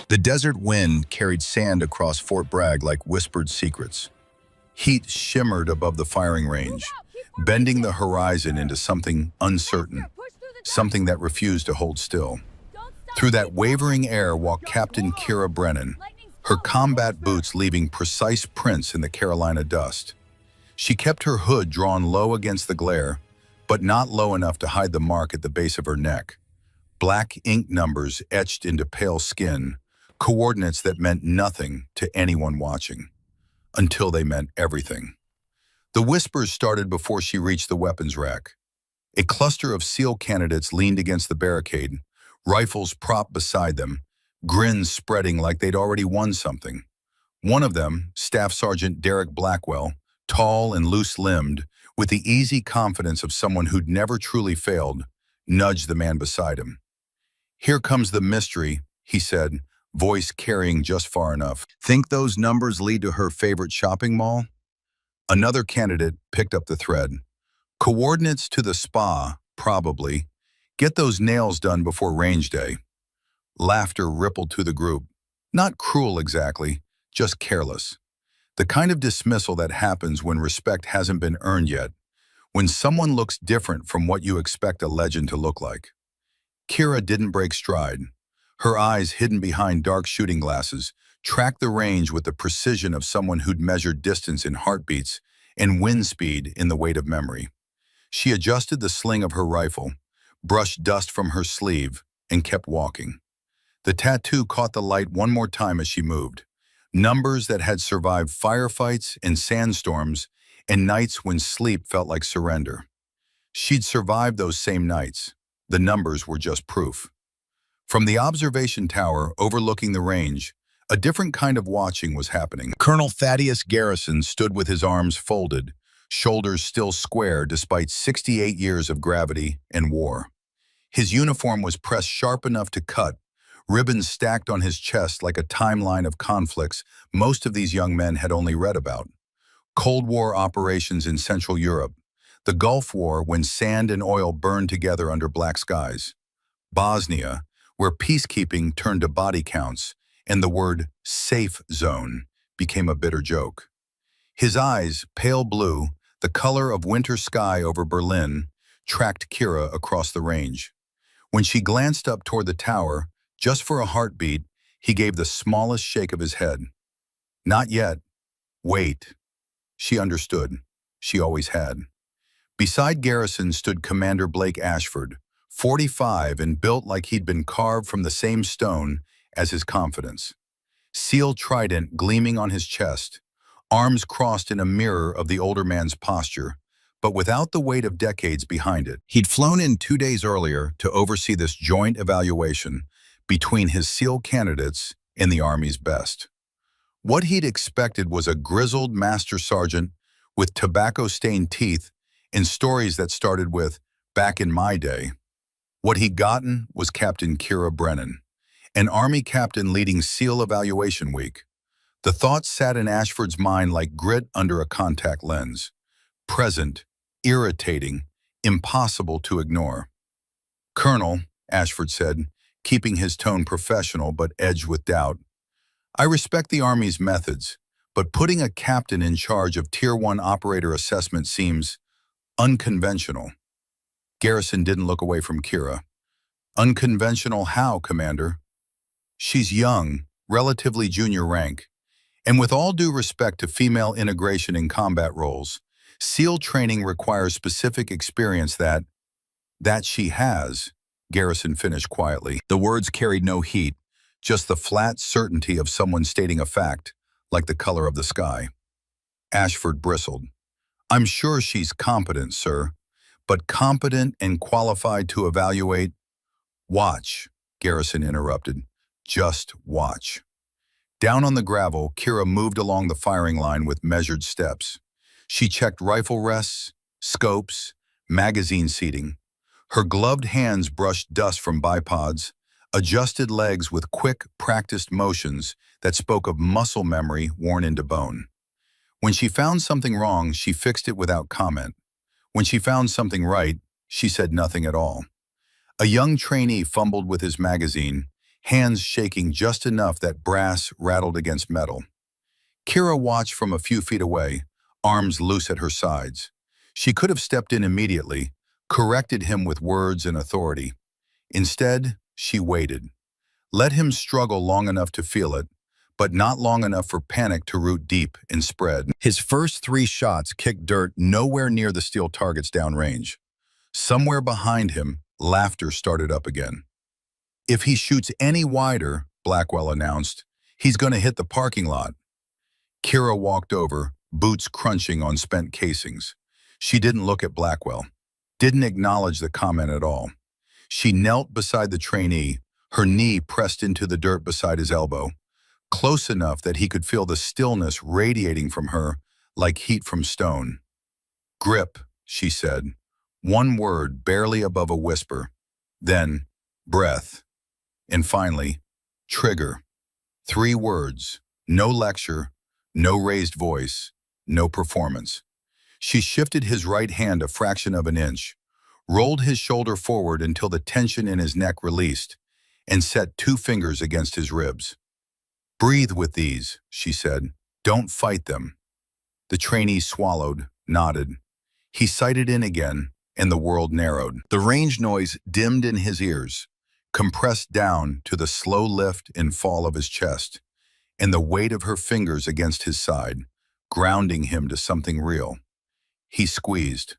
The desert wind carried sand across Fort Bragg like whispered secrets. Heat shimmered above the firing range, bending the horizon into something uncertain, something that refused to hold still. Through that wavering air walked Captain Kira Brennan, her combat boots leaving precise prints in the Carolina dust. She kept her hood drawn low against the glare, but not low enough to hide the mark at the base of her neck. Black ink numbers etched into pale skin, coordinates that meant nothing to anyone watching, until they meant everything. The whispers started before she reached the weapons rack. A cluster of SEAL candidates leaned against the barricade, rifles propped beside them, grins spreading like they'd already won something. One of them, Staff Sergeant Derek Blackwell, tall and loose-limbed, with the easy confidence of someone who'd never truly failed, nudged the man beside him. "Here comes the mystery," he said, voice carrying just far enough. "Think those numbers lead to her favorite shopping mall?" Another candidate picked up the thread. "Coordinates to the spa, probably. Get those nails done before range day." Laughter rippled through the group. Not cruel exactly, just careless. The kind of dismissal that happens when respect hasn't been earned yet, when someone looks different from what you expect a legend to look like. Kira didn't break stride. Her eyes, hidden behind dark shooting glasses, tracked the range with the precision of someone who'd measured distance in heartbeats and wind speed in the weight of memory. She adjusted the sling of her rifle, brushed dust from her sleeve, and kept walking. The tattoo caught the light one more time as she moved. Numbers that had survived firefights and sandstorms and nights when sleep felt like surrender. She'd survived those same nights. The numbers were just proof. From the observation tower overlooking the range, a different kind of watching was happening. Colonel Thaddeus Garrison stood with his arms folded, shoulders still square despite 68 years of gravity and war. His uniform was pressed sharp enough to cut, ribbons stacked on his chest like a timeline of conflicts most of these young men had only read about. Cold War operations in Central Europe, the Gulf War when sand and oil burned together under black skies, Bosnia, where peacekeeping turned to body counts, and the word safe zone became a bitter joke. His eyes, pale blue, the color of winter sky over Berlin, tracked Kira across the range. When she glanced up toward the tower, just for a heartbeat, he gave the smallest shake of his head. "Not yet. Wait." She understood. She always had. Beside Garrison stood Commander Blake Ashford, 45 and built like he'd been carved from the same stone as his confidence. SEAL trident gleaming on his chest, arms crossed in a mirror of the older man's posture, but without the weight of decades behind it. He'd flown in 2 days earlier to oversee this joint evaluation between his SEAL candidates and the Army's best. What he'd expected was a grizzled master sergeant with tobacco-stained teeth and stories that started with, "Back in my day." What he'd gotten was Captain Kira Brennan, an Army captain leading SEAL Evaluation Week. The thoughts sat in Ashford's mind like grit under a contact lens. Present, irritating, impossible to ignore. "Colonel," Ashford said, keeping his tone professional but edged with doubt, "I respect the Army's methods, but putting a captain in charge of Tier 1 operator assessment seems unconventional." Garrison didn't look away from Kira. "Unconventional how, Commander?" "She's young, relatively junior rank, and with all due respect to female integration in combat roles, SEAL training requires specific experience that she has," Garrison finished quietly. The words carried no heat, just the flat certainty of someone stating a fact, like the color of the sky. Ashford bristled. "I'm sure she's competent, sir, but competent and qualified to evaluate—" "Watch," Garrison interrupted. "Just watch." Down on the gravel, Kira moved along the firing line with measured steps. She checked rifle rests, scopes, magazine seating. Her gloved hands brushed dust from bipods, adjusted legs with quick, practiced motions that spoke of muscle memory worn into bone. When she found something wrong, she fixed it without comment. When she found something right, she said nothing at all. A young trainee fumbled with his magazine, hands shaking just enough that brass rattled against metal. Kira watched from a few feet away, arms loose at her sides. She could have stepped in immediately, corrected him with words and authority. Instead, she waited. Let him struggle long enough to feel it, but not long enough for panic to root deep and spread. His first 3 shots kicked dirt nowhere near the steel targets downrange. Somewhere behind him, laughter started up again. If he shoots any wider, Blackwell announced, he's going to hit the parking lot. Kira walked over, boots crunching on spent casings. She didn't look at Blackwell, didn't acknowledge the comment at all. She knelt beside the trainee, her knee pressed into the dirt beside his elbow, close enough that he could feel the stillness radiating from her like heat from stone. Grip, she said, one word barely above a whisper. Then, breath. And finally, trigger. 3 words, no lecture, no raised voice, no performance. She shifted his right hand a fraction of an inch, rolled his shoulder forward until the tension in his neck released, and set 2 fingers against his ribs. Breathe with these, she said. Don't fight them. The trainee swallowed, nodded. He sighted in again, and the world narrowed. The range noise dimmed in his ears, compressed down to the slow lift and fall of his chest, and the weight of her fingers against his side, grounding him to something real. He squeezed.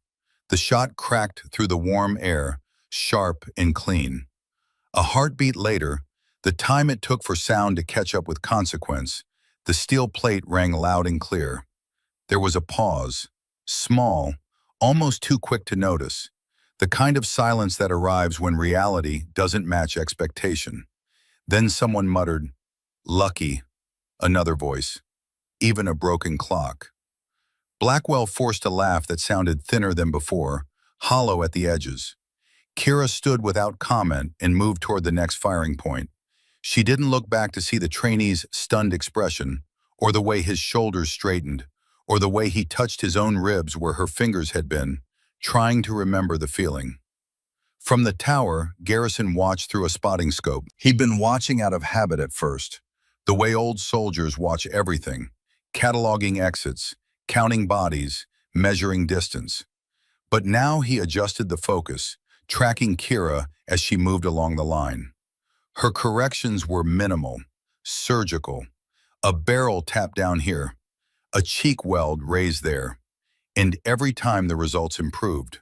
The shot cracked through the warm air, sharp and clean. A heartbeat later, the time it took for sound to catch up with consequence, the steel plate rang loud and clear. There was a pause, small, almost too quick to notice, the kind of silence that arrives when reality doesn't match expectation. Then someone muttered, "Lucky," another voice, even a broken clock. Blackwell forced a laugh that sounded thinner than before, hollow at the edges. Kira stood without comment and moved toward the next firing point. She didn't look back to see the trainee's stunned expression, or the way his shoulders straightened, or the way he touched his own ribs where her fingers had been, trying to remember the feeling. From the tower, Garrison watched through a spotting scope. He'd been watching out of habit at first, the way old soldiers watch everything, cataloging exits, counting bodies, measuring distance. But now he adjusted the focus, tracking Kira as she moved along the line. Her corrections were minimal, surgical. A barrel tapped down here, a cheek weld raised there, and every time the results improved.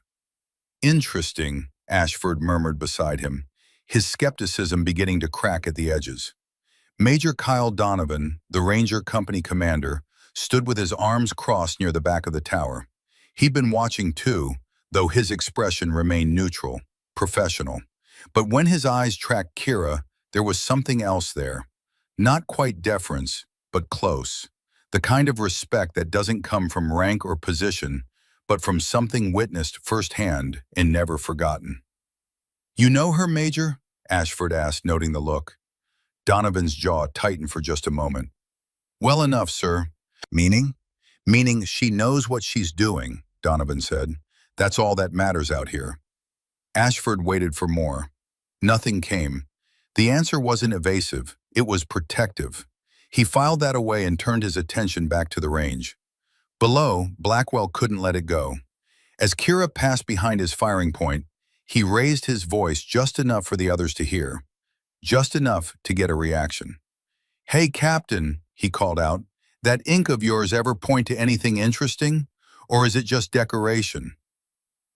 Interesting, Ashford murmured beside him, his skepticism beginning to crack at the edges. Major Kyle Donovan, the Ranger Company commander, stood with his arms crossed near the back of the tower. He'd been watching too, though his expression remained neutral, professional. But when his eyes tracked Kira, there was something else there. Not quite deference, but close. The kind of respect that doesn't come from rank or position, but from something witnessed firsthand and never forgotten. "You know her, Major?" Ashford asked, noting the look. Donovan's jaw tightened for just a moment. "Well enough, sir." "Meaning?" "Meaning she knows what she's doing," Donovan said. "That's all that matters out here." Ashford waited for more. Nothing came. The answer wasn't evasive, it was protective. He filed that away and turned his attention back to the range. Below, Blackwell couldn't let it go. As Kira passed behind his firing point, he raised his voice just enough for the others to hear, just enough to get a reaction. "Hey, Captain," he called out, "that ink of yours ever point to anything interesting? Or is it just decoration?"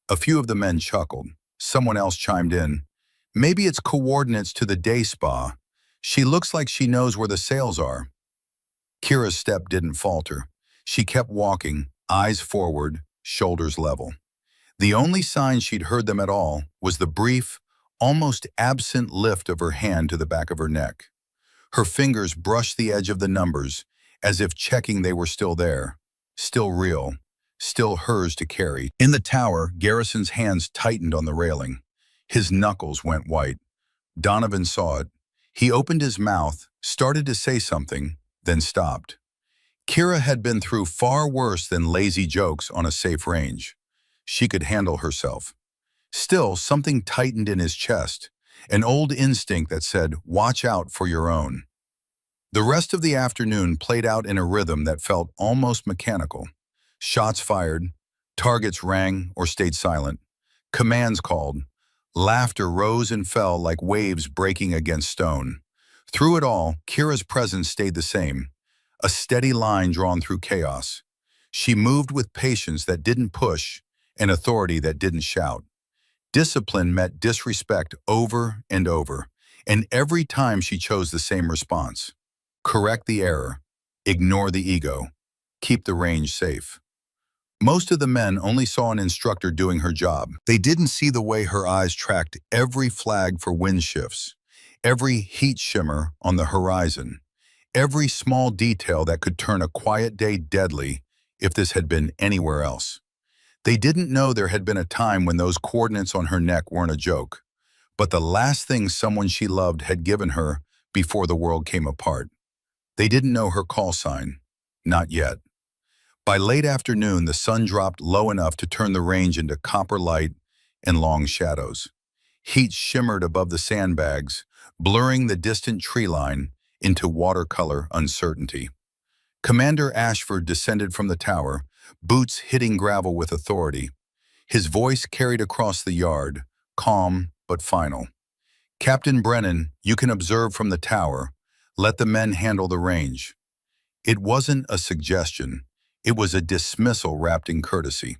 A few of the men chuckled. Someone else chimed in. "Maybe it's coordinates to the day spa. She looks like she knows where the sales are." Kira's step didn't falter. She kept walking, eyes forward, shoulders level. The only sign she'd heard them at all was the brief, almost absent lift of her hand to the back of her neck. Her fingers brushed the edge of the numbers, as if checking they were still there, still real, still hers to carry. In the tower, Garrison's hands tightened on the railing. His knuckles went white. Donovan saw it. He opened his mouth, started to say something, then stopped. Kira had been through far worse than lazy jokes on a safe range. She could handle herself. Still, something tightened in his chest, an old instinct that said, watch out for your own. The rest of the afternoon played out in a rhythm that felt almost mechanical. Shots fired, targets rang or stayed silent, commands called, laughter rose and fell like waves breaking against stone. Through it all, Kira's presence stayed the same, a steady line drawn through chaos. She moved with patience that didn't push and authority that didn't shout. Discipline met disrespect over and over, and every time she chose the same response. Correct the error, ignore the ego, keep the range safe. Most of the men only saw an instructor doing her job. They didn't see the way her eyes tracked every flag for wind shifts, every heat shimmer on the horizon, every small detail that could turn a quiet day deadly if this had been anywhere else. They didn't know there had been a time when those coordinates on her neck weren't a joke, but the last thing someone she loved had given her before the world came apart. They didn't know her call sign. Not yet. By late afternoon, the sun dropped low enough to turn the range into copper light and long shadows. Heat shimmered above the sandbags, blurring the distant tree line into watercolor uncertainty. Commander Ashford descended from the tower, boots hitting gravel with authority. His voice carried across the yard, calm but final. Captain Brennan, you can observe from the tower. Let the men handle the range. It wasn't a suggestion. It was a dismissal wrapped in courtesy.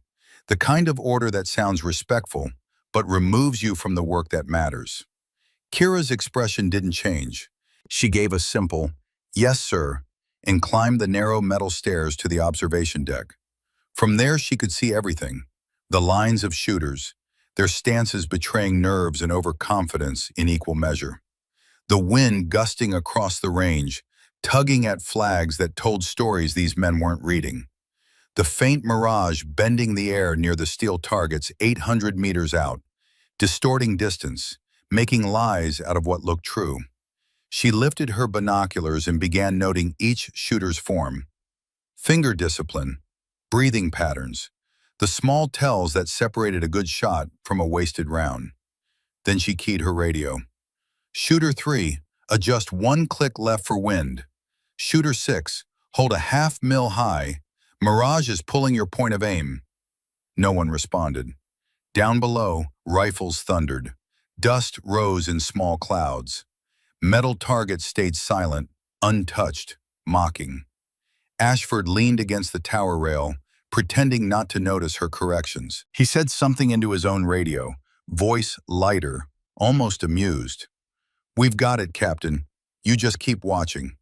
The kind of order that sounds respectful, but removes you from the work that matters. Kira's expression didn't change. She gave a simple, yes, sir, and climbed the narrow metal stairs to the observation deck. From there she could see everything. The lines of shooters, their stances betraying nerves and overconfidence in equal measure. The wind gusting across the range, tugging at flags that told stories these men weren't reading. The faint mirage bending the air near the steel targets 800 meters out, distorting distance, making lies out of what looked true. She lifted her binoculars and began noting each shooter's form. Finger discipline, breathing patterns, the small tells that separated a good shot from a wasted round. Then she keyed her radio. Shooter 3, adjust 1 click left for wind. Shooter 6, hold a half mil high. Mirage is pulling your point of aim. No one responded. Down below, rifles thundered. Dust rose in small clouds. Metal targets stayed silent, untouched, mocking. Ashford leaned against the tower rail, pretending not to notice her corrections. He said something into his own radio, voice lighter, almost amused. We've got it, Captain. You just keep watching.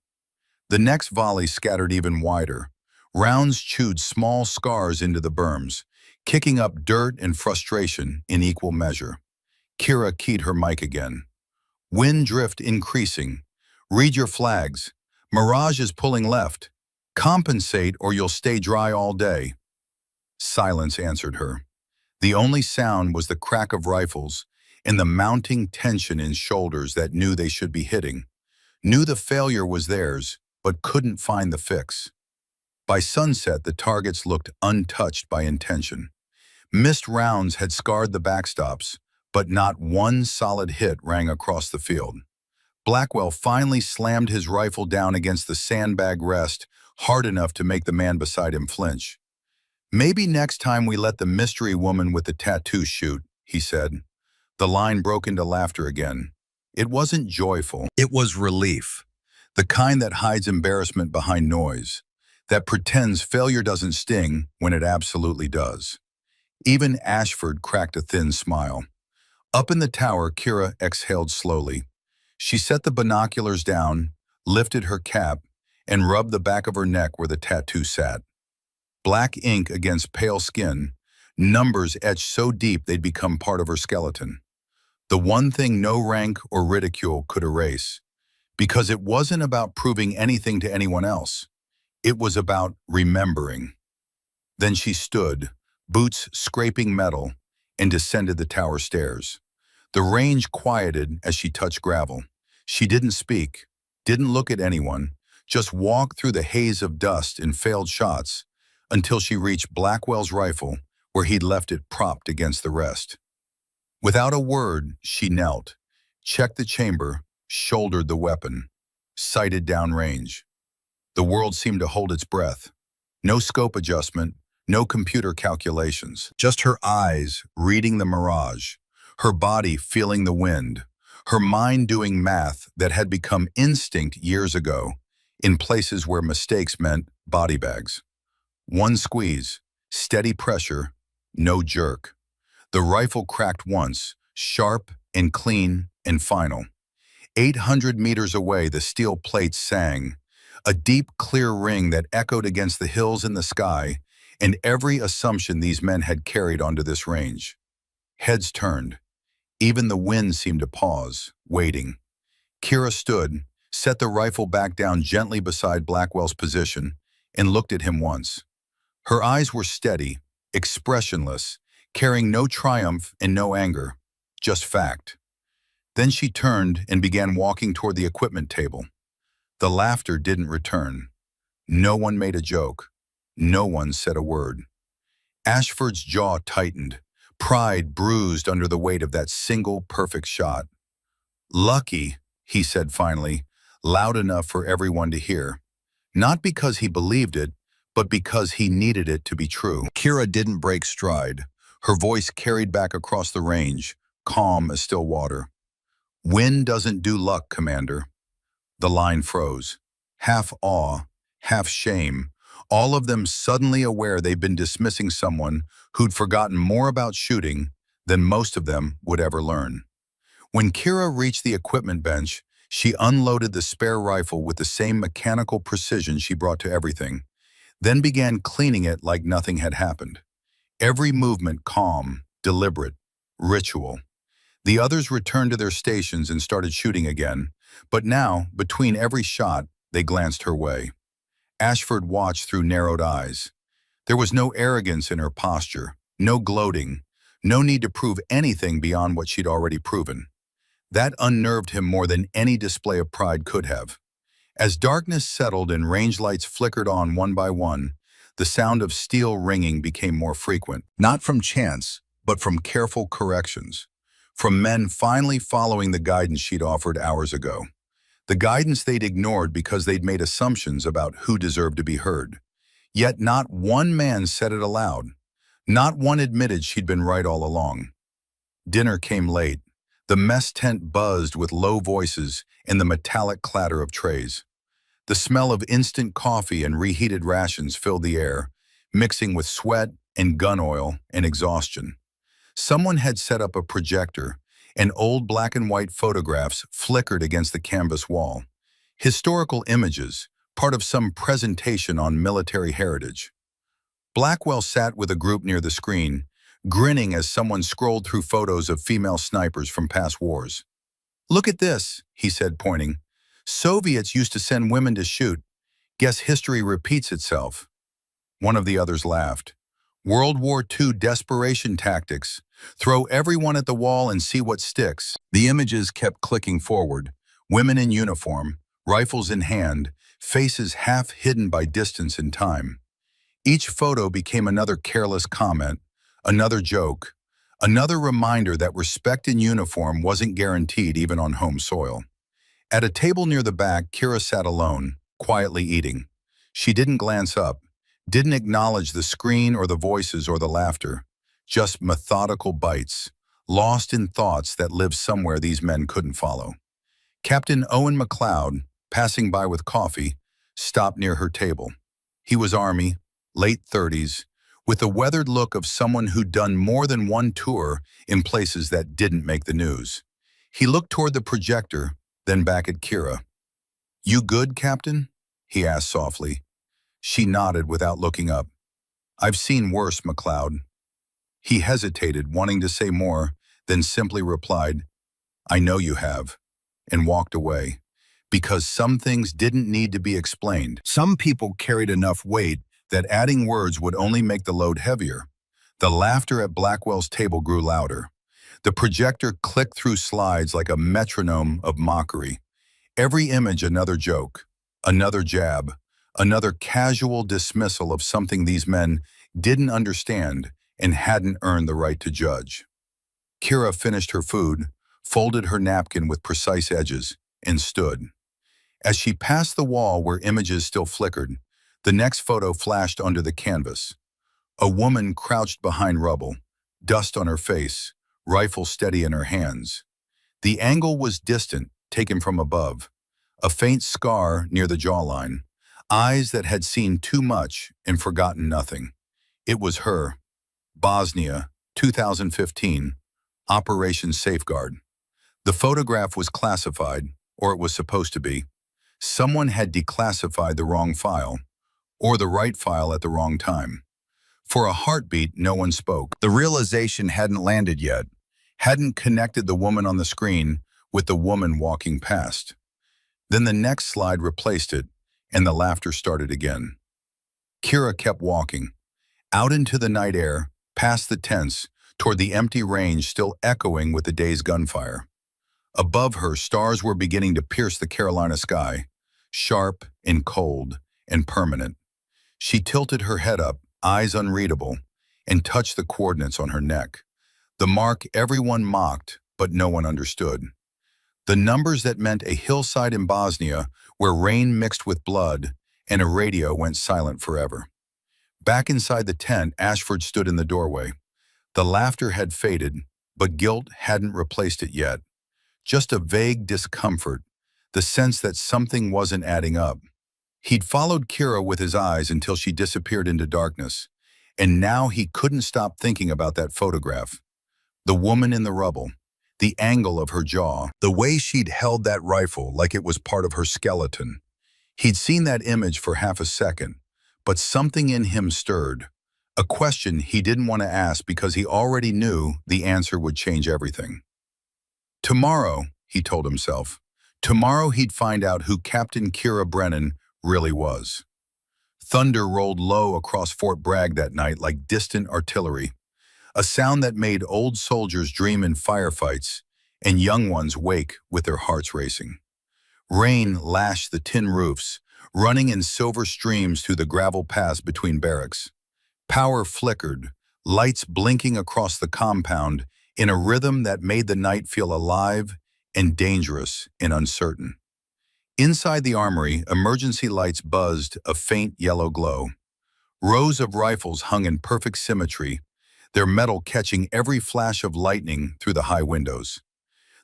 The next volley scattered even wider. Rounds chewed small scars into the berms, kicking up dirt and frustration in equal measure. Kira keyed her mic again. Wind drift increasing. Read your flags. Mirage is pulling left. Compensate or you'll stay dry all day. Silence answered her. The only sound was the crack of rifles and the mounting tension in shoulders that knew they should be hitting, knew the failure was theirs, but couldn't find the fix. By sunset, the targets looked untouched by intention. Missed rounds had scarred the backstops, but not one solid hit rang across the field. Blackwell finally slammed his rifle down against the sandbag rest hard enough to make the man beside him flinch. Maybe next time we let the mystery woman with the tattoo shoot, he said. The line broke into laughter again. It wasn't joyful. It was relief. The kind that hides embarrassment behind noise, that pretends failure doesn't sting when it absolutely does. Even Ashford cracked a thin smile. Up in the tower, Kira exhaled slowly. She set the binoculars down, lifted her cap, and rubbed the back of her neck where the tattoo sat. Black ink against pale skin, numbers etched so deep they'd become part of her skeleton. The one thing no rank or ridicule could erase. Because it wasn't about proving anything to anyone else. It was about remembering. Then she stood, boots scraping metal, and descended the tower stairs. The range quieted as she touched gravel. She didn't speak, didn't look at anyone, just walked through the haze of dust and failed shots until she reached Blackwell's rifle where he'd left it propped against the rest. Without a word, she knelt, checked the chamber, shouldered the weapon, sighted downrange. The world seemed to hold its breath. No scope adjustment, no computer calculations. Just her eyes reading the mirage, her body feeling the wind, her mind doing math that had become instinct years ago in places where mistakes meant body bags. One squeeze, steady pressure, no jerk. The rifle cracked once, sharp and clean and final. 800 meters away, the steel plates sang, a deep, clear ring that echoed against the hills in the sky and every assumption these men had carried onto this range. Heads turned. Even the wind seemed to pause, waiting. Kira stood, set the rifle back down gently beside Blackwell's position, and looked at him once. Her eyes were steady, expressionless, carrying no triumph and no anger, just fact. Then she turned and began walking toward the equipment table. The laughter didn't return. No one made a joke. No one said a word. Ashford's jaw tightened, pride bruised under the weight of that single perfect shot. "Lucky," he said finally, loud enough for everyone to hear. Not because he believed it, but because he needed it to be true. Kira didn't break stride. Her voice carried back across the range, calm as still water. "Wind doesn't do luck, Commander." The line froze. Half awe, half shame, all of them suddenly aware they'd been dismissing someone who'd forgotten more about shooting than most of them would ever learn. When Kira reached the equipment bench, she unloaded the spare rifle with the same mechanical precision she brought to everything, then began cleaning it like nothing had happened. Every movement calm, deliberate, ritual. The others returned to their stations and started shooting again, but now, between every shot, they glanced her way. Ashford watched through narrowed eyes. There was no arrogance in her posture, no gloating, no need to prove anything beyond what she'd already proven. That unnerved him more than any display of pride could have. As darkness settled and range lights flickered on one by one, the sound of steel ringing became more frequent, not from chance, but from careful corrections, from men finally following the guidance she'd offered hours ago. The guidance they'd ignored because they'd made assumptions about who deserved to be heard. Yet not one man said it aloud. Not one admitted she'd been right all along. Dinner came late. The mess tent buzzed with low voices and the metallic clatter of trays. The smell of instant coffee and reheated rations filled the air, mixing with sweat and gun oil and exhaustion. Someone had set up a projector, and old black and white photographs flickered against the canvas wall. Historical images, part of some presentation on military heritage. Blackwell sat with a group near the screen, grinning as someone scrolled through photos of female snipers from past wars. "Look at this," he said, pointing. "Soviets used to send women to shoot. Guess history repeats itself." One of the others laughed. "World War II desperation tactics. Throw everyone at the wall and see what sticks." The images kept clicking forward. Women in uniform, rifles in hand, faces half hidden by distance and time. Each photo became another careless comment, another joke, another reminder that respect in uniform wasn't guaranteed even on home soil. At a table near the back, Kira sat alone, quietly eating. She didn't glance up, didn't acknowledge the screen or the voices or the laughter, just methodical bites, lost in thoughts that lived somewhere these men couldn't follow. Captain Owen McLeod, passing by with coffee, stopped near her table. He was Army, late 30s, with the weathered look of someone who'd done more than one tour in places that didn't make the news. He looked toward the projector, then back at Kira. "You good, Captain?" he asked softly. She nodded without looking up. "I've seen worse, McLeod." He hesitated, wanting to say more, then simply replied, "I know you have," and walked away. Because some things didn't need to be explained. Some people carried enough weight that adding words would only make the load heavier. The laughter at Blackwell's table grew louder. The projector clicked through slides like a metronome of mockery. Every image another joke, another jab, another casual dismissal of something these men didn't understand and hadn't earned the right to judge. Kira finished her food, folded her napkin with precise edges, and stood. As she passed the wall where images still flickered, the next photo flashed onto the canvas. A woman crouched behind rubble, dust on her face, rifle steady in her hands. The angle was distant, taken from above. A faint scar near the jawline, eyes that had seen too much and forgotten nothing. It was her. Bosnia, 2015, Operation Safeguard. The photograph was classified, or it was supposed to be. Someone had declassified the wrong file, or the right file at the wrong time. For a heartbeat, no one spoke. The realization hadn't landed yet, hadn't connected the woman on the screen with the woman walking past. Then the next slide replaced it, and the laughter started again. Kira kept walking, out into the night air, past the tents, toward the empty range still echoing with the day's gunfire. Above her, stars were beginning to pierce the Carolina sky, sharp and cold and permanent. She tilted her head up, eyes unreadable, and touched the coordinates on her neck. The mark everyone mocked, but no one understood. The numbers that meant a hillside in Bosnia where rain mixed with blood and a radio went silent forever. Back inside the tent, Ashford stood in the doorway. The laughter had faded, but guilt hadn't replaced it yet. Just a vague discomfort, the sense that something wasn't adding up. He'd followed Kira with his eyes until she disappeared into darkness, and now he couldn't stop thinking about that photograph. The woman in the rubble, the angle of her jaw, the way she'd held that rifle like it was part of her skeleton. He'd seen that image for half a second, but something in him stirred, a question he didn't want to ask because he already knew the answer would change everything. Tomorrow, he told himself, tomorrow he'd find out who Captain Kira Brennan really was. Thunder rolled low across Fort Bragg that night like distant artillery, a sound that made old soldiers dream in firefights and young ones wake with their hearts racing. Rain lashed the tin roofs, running in silver streams through the gravel paths between barracks. Power flickered, lights blinking across the compound in a rhythm that made the night feel alive and dangerous and uncertain. Inside the armory, emergency lights buzzed a faint yellow glow. Rows of rifles hung in perfect symmetry, their metal catching every flash of lightning through the high windows.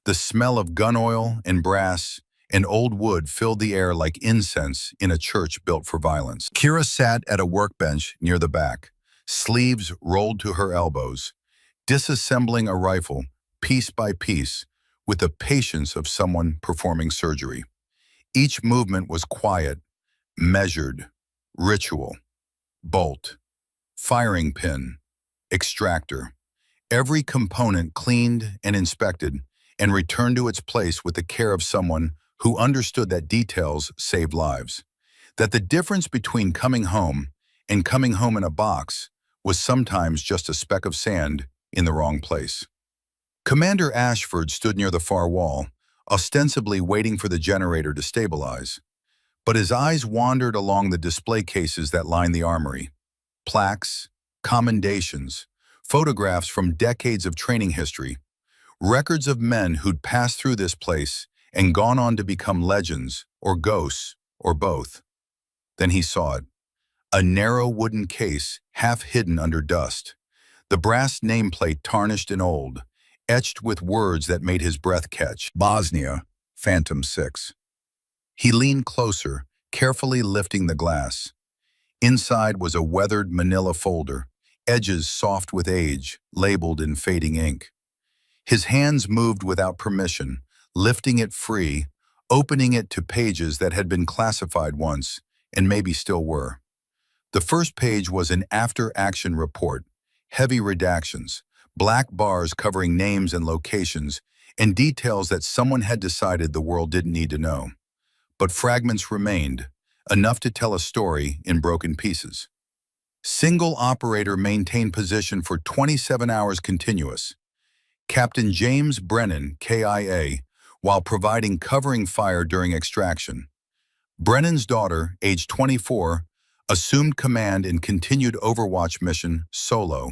The smell of gun oil and brass and old wood filled the air like incense in a church built for violence. Kira sat at a workbench near the back, sleeves rolled to her elbows, disassembling a rifle piece by piece with the patience of someone performing surgery. Each movement was quiet, measured, ritual. Bolt, firing pin, extractor. Every component cleaned and inspected and returned to its place with the care of someone who understood that details saved lives, that the difference between coming home and coming home in a box was sometimes just a speck of sand in the wrong place. Commander Ashford stood near the far wall, ostensibly waiting for the generator to stabilize, but his eyes wandered along the display cases that lined the armory. Plaques, commendations, photographs from decades of training history, records of men who'd passed through this place and gone on to become legends, or ghosts, or both. Then he saw it. A narrow wooden case, half hidden under dust. The brass nameplate tarnished and old, etched with words that made his breath catch. Bosnia, Phantom 6. He leaned closer, carefully lifting the glass. Inside was a weathered manila folder, edges soft with age, labeled in fading ink. His hands moved without permission, lifting it free, opening it to pages that had been classified once, and maybe still were. The first page was an after-action report, heavy redactions, black bars covering names and locations, and details that someone had decided the world didn't need to know. But fragments remained, enough to tell a story in broken pieces. Single operator maintained position for 27 hours continuous. Captain James Brennan, KIA, while providing covering fire during extraction. Brennan's daughter, age 24, assumed command and continued Overwatch mission solo.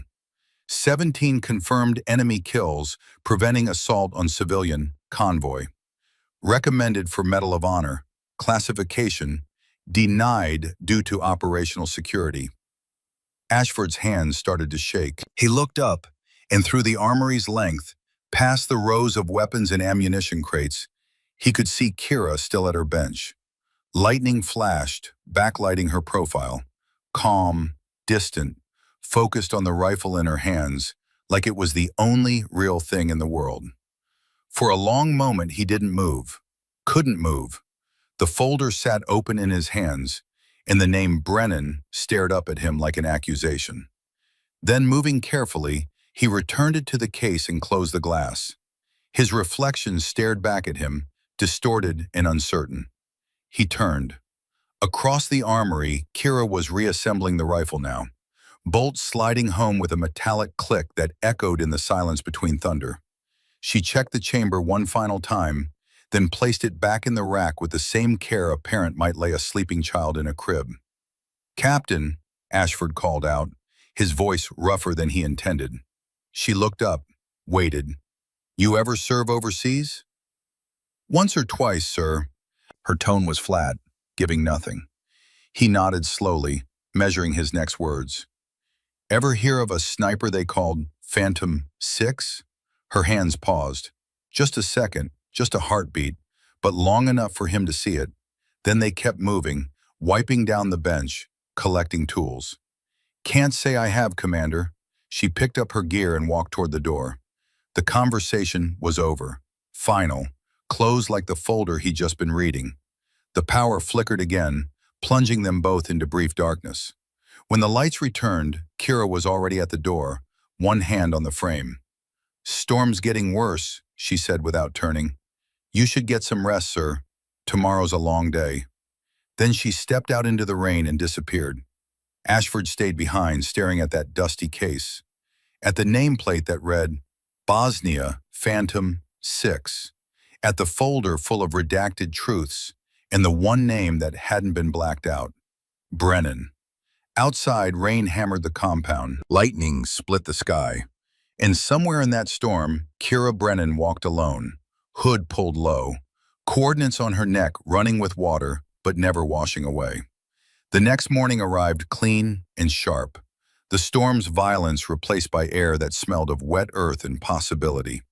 17 confirmed enemy kills, preventing assault on civilian convoy. Recommended for Medal of Honor. Classification: denied due to operational security. Ashford's hands started to shake. He looked up, and through the armory's length, past the rows of weapons and ammunition crates, he could see Kira still at her bench. Lightning flashed, backlighting her profile. Calm, distant, focused on the rifle in her hands, like it was the only real thing in the world. For a long moment he didn't move, couldn't move. The folder sat open in his hands, and the name Brennan stared up at him like an accusation. Then, moving carefully, he returned it to the case and closed the glass. His reflection stared back at him, distorted and uncertain. He turned. Across the armory, Kira was reassembling the rifle now, bolts sliding home with a metallic click that echoed in the silence between thunder. She checked the chamber one final time, then placed it back in the rack with the same care a parent might lay a sleeping child in a crib. "Captain," Ashford called out, his voice rougher than he intended. She looked up, waited. "You ever serve overseas?" "Once or twice, sir." Her tone was flat, giving nothing. He nodded slowly, measuring his next words. "Ever hear of a sniper they called Phantom 6? Her hands paused. Just a second, just a heartbeat, but long enough for him to see it. Then they kept moving, wiping down the bench, collecting tools. "Can't say I have, Commander." She picked up her gear and walked toward the door. The conversation was over. Final. Closed like the folder he'd just been reading. The power flickered again, plunging them both into brief darkness. When the lights returned, Kira was already at the door, one hand on the frame. "Storm's getting worse," she said without turning. "You should get some rest, sir. Tomorrow's a long day." Then she stepped out into the rain and disappeared. Ashford stayed behind, staring at that dusty case, at the nameplate that read, Bosnia, Phantom 6, at the folder full of redacted truths, and the one name that hadn't been blacked out, Brennan. Outside, rain hammered the compound. Lightning split the sky. And somewhere in that storm, Kira Brennan walked alone, hood pulled low, coordinates on her neck running with water, but never washing away. The next morning arrived clean and sharp, the storm's violence replaced by air that smelled of wet earth and possibility.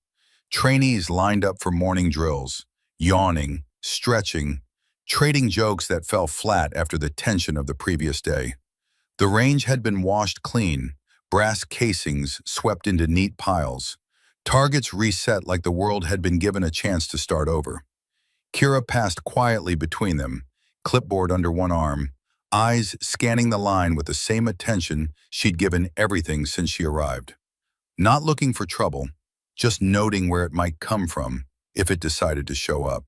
Trainees lined up for morning drills, yawning, stretching, trading jokes that fell flat after the tension of the previous day. The range had been washed clean, brass casings swept into neat piles, targets reset like the world had been given a chance to start over. Kira passed quietly between them, clipboard under one arm, eyes scanning the line with the same attention she'd given everything since she arrived. Not looking for trouble, just noting where it might come from if it decided to show up.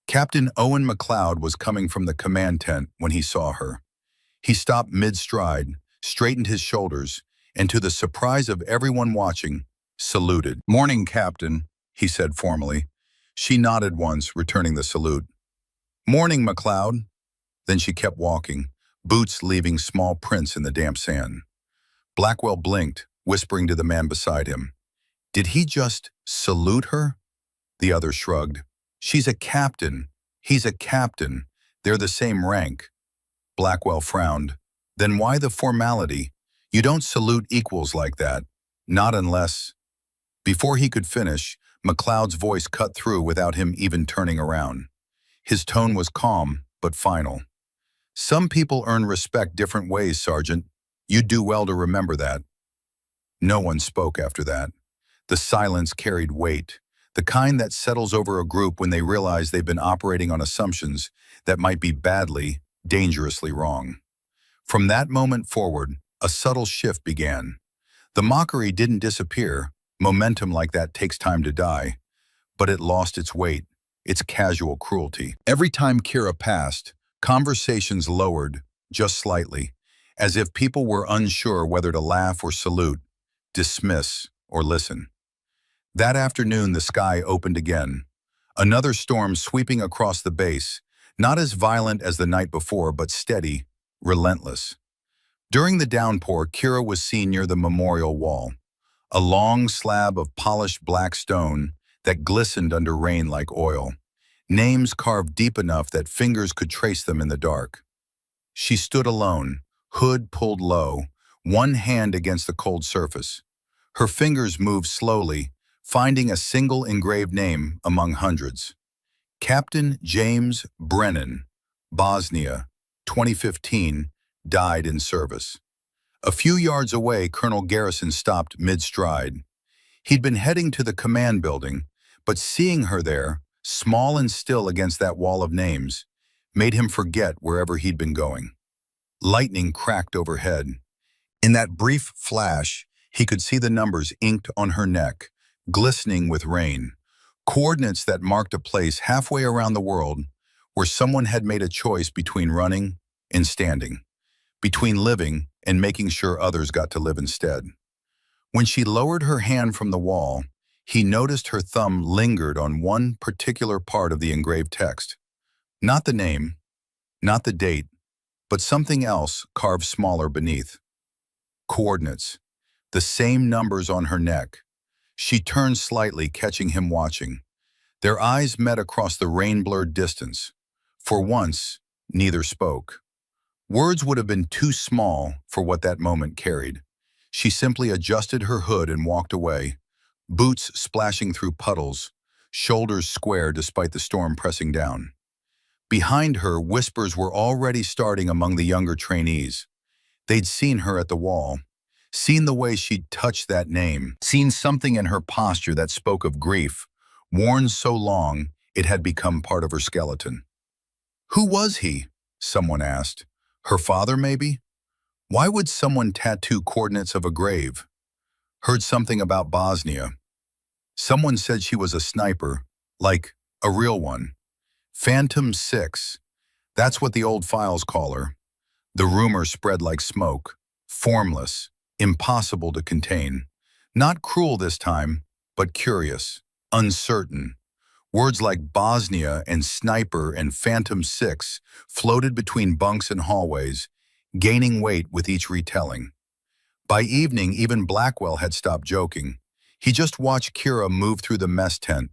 Captain Owen McLeod was coming from the command tent when he saw her. He stopped mid-stride, straightened his shoulders, and to the surprise of everyone watching, saluted. "Morning, Captain," he said formally. She nodded once, returning the salute. "Morning, McLeod." Then she kept walking, boots leaving small prints in the damp sand. Blackwell blinked, whispering to the man beside him. Did he just salute her? The other shrugged. "She's a captain. He's a captain. They're the same rank." Blackwell frowned. "Then why the formality? You don't salute equals like that. Not unless—" Before he could finish, McLeod's voice cut through without him even turning around. His tone was calm, but final. "Some people earn respect different ways, Sergeant. You'd do well to remember that." No one spoke after that. The silence carried weight, the kind that settles over a group when they realize they've been operating on assumptions that might be badly, dangerously wrong. From that moment forward, a subtle shift began. The mockery didn't disappear. Momentum like that takes time to die. But it lost its weight, its casual cruelty. Every time Kira passed, conversations lowered, just slightly, as if people were unsure whether to laugh or salute, dismiss or listen. That afternoon, the sky opened again. Another storm sweeping across the base, not as violent as the night before, but steady, relentless. During the downpour, Kira was seen near the memorial wall, a long slab of polished black stone that glistened under rain like oil, names carved deep enough that fingers could trace them in the dark. She stood alone, hood pulled low, one hand against the cold surface. Her fingers moved slowly, finding a single engraved name among hundreds. Captain James Brennan, Bosnia, 2015, died in service. A few yards away, Colonel Garrison stopped mid-stride. He'd been heading to the command building, but seeing her there, small and still against that wall of names, made him forget wherever he'd been going. Lightning cracked overhead. In that brief flash, he could see the numbers inked on her neck, glistening with rain, coordinates that marked a place halfway around the world where someone had made a choice between running and standing, between living and making sure others got to live instead. When she lowered her hand from the wall, he noticed her thumb lingered on one particular part of the engraved text. Not the name, not the date, but something else carved smaller beneath. Coordinates. The same numbers on her neck. She turned slightly, catching him watching. Their eyes met across the rain-blurred distance. For once, neither spoke. Words would have been too small for what that moment carried. She simply adjusted her hood and walked away, boots splashing through puddles, shoulders square despite the storm pressing down. Behind her, whispers were already starting among the younger trainees. They'd seen her at the wall, seen the way she'd touched that name, seen something in her posture that spoke of grief, worn so long it had become part of her skeleton. Who was he? Someone asked. Her father, maybe? Why would someone tattoo coordinates of a grave? Heard something about Bosnia. Someone said she was a sniper, like a real one. Phantom 6. That's what the old files call her. The rumor spread like smoke, formless, impossible to contain. Not cruel this time, but curious, uncertain. Words like Bosnia and sniper and Phantom 6 floated between bunks and hallways, gaining weight with each retelling. By evening, even Blackwell had stopped joking. He just watched Kira move through the mess tent,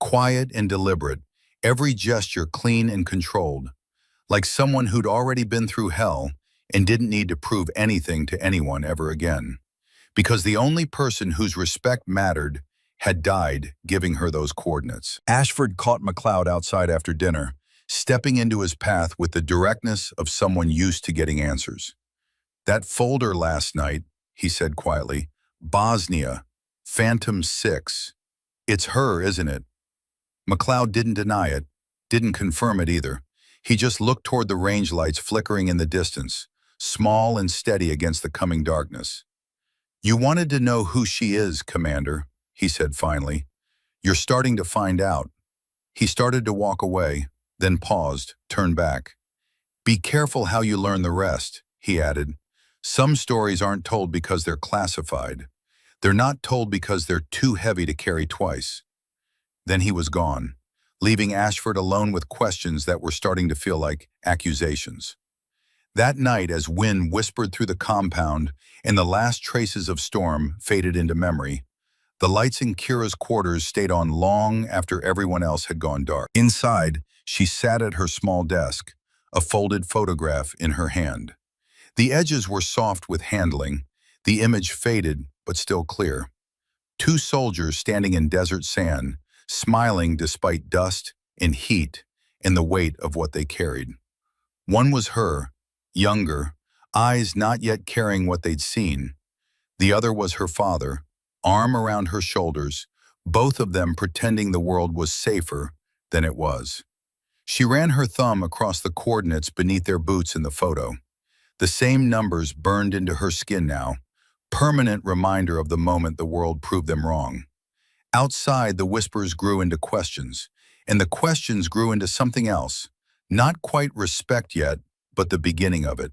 quiet and deliberate, every gesture clean and controlled, like someone who'd already been through hell and didn't need to prove anything to anyone ever again. Because the only person whose respect mattered had died giving her those coordinates. Ashford caught McLeod outside after dinner, stepping into his path with the directness of someone used to getting answers. That folder last night, he said quietly, Bosnia, Phantom 6. It's her, isn't it? McLeod didn't deny it, didn't confirm it either. He just looked toward the range lights flickering in the distance, small and steady against the coming darkness. You wanted to know who she is, Commander, he said finally. You're starting to find out. He started to walk away, then paused, turned back. Be careful how you learn the rest, he added. Some stories aren't told because they're classified. They're not told because they're too heavy to carry twice. Then he was gone, leaving Ashford alone with questions that were starting to feel like accusations. That night, as wind whispered through the compound and the last traces of storm faded into memory, the lights in Kira's quarters stayed on long after everyone else had gone dark. Inside, she sat at her small desk, a folded photograph in her hand. The edges were soft with handling, the image faded but still clear. Two soldiers standing in desert sand, smiling despite dust and heat and the weight of what they carried. One was her, younger, eyes not yet carrying what they'd seen. The other was her father, arm around her shoulders, both of them pretending the world was safer than it was. She ran her thumb across the coordinates beneath their boots in the photo. The same numbers burned into her skin now, permanent reminder of the moment the world proved them wrong. Outside, the whispers grew into questions, and the questions grew into something else, not quite respect yet, but the beginning of it.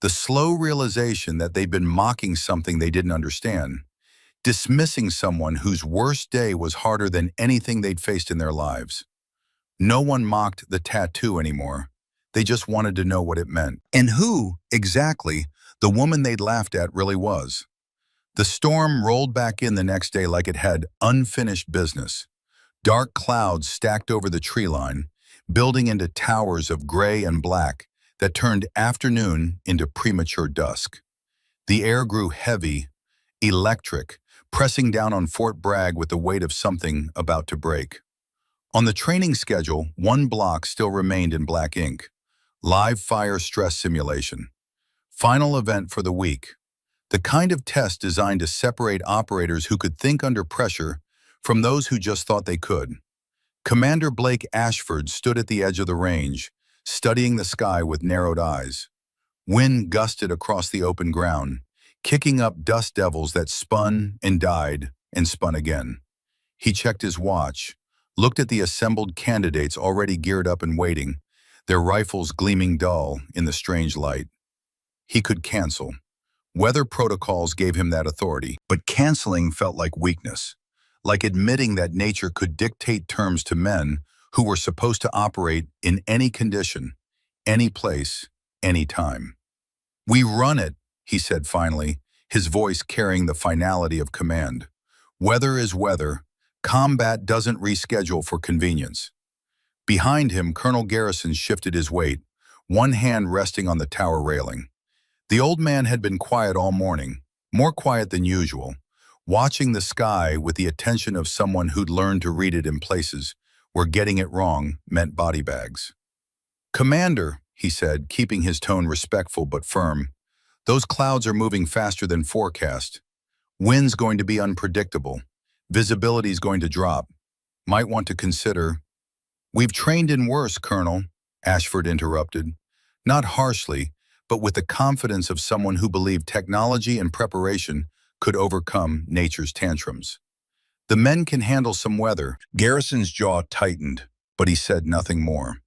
The slow realization that they'd been mocking something they didn't understand, dismissing someone whose worst day was harder than anything they'd faced in their lives. No one mocked the tattoo anymore. They just wanted to know what it meant. And who, exactly, the woman they'd laughed at really was. The storm rolled back in the next day like it had unfinished business. Dark clouds stacked over the tree line, building into towers of gray and black that turned afternoon into premature dusk. The air grew heavy, electric, pressing down on Fort Bragg with the weight of something about to break. On the training schedule, one block still remained in black ink. Live fire stress simulation. Final event for the week. The kind of test designed to separate operators who could think under pressure from those who just thought they could. Commander Blake Ashford stood at the edge of the range, studying the sky with narrowed eyes. Wind gusted across the open ground, kicking up dust devils that spun and died and spun again. He checked his watch, looked at the assembled candidates already geared up and waiting, their rifles gleaming dull in the strange light. He could cancel. Weather protocols gave him that authority, but canceling felt like weakness, like admitting that nature could dictate terms to men who were supposed to operate in any condition, any place, any time. "We run it," he said finally, his voice carrying the finality of command. "Weather is weather. Combat doesn't reschedule for convenience." Behind him, Colonel Garrison shifted his weight, one hand resting on the tower railing. The old man had been quiet all morning, more quiet than usual, watching the sky with the attention of someone who'd learned to read it in places where getting it wrong meant body bags. "Commander," he said, keeping his tone respectful but firm, "those clouds are moving faster than forecast. Wind's going to be unpredictable. Visibility's going to drop. Might want to consider—" "We've trained in worse, Colonel," Ashford interrupted, not harshly, but with the confidence of someone who believed technology and preparation could overcome nature's tantrums. "The men can handle some weather." Garrison's jaw tightened, but he said nothing more.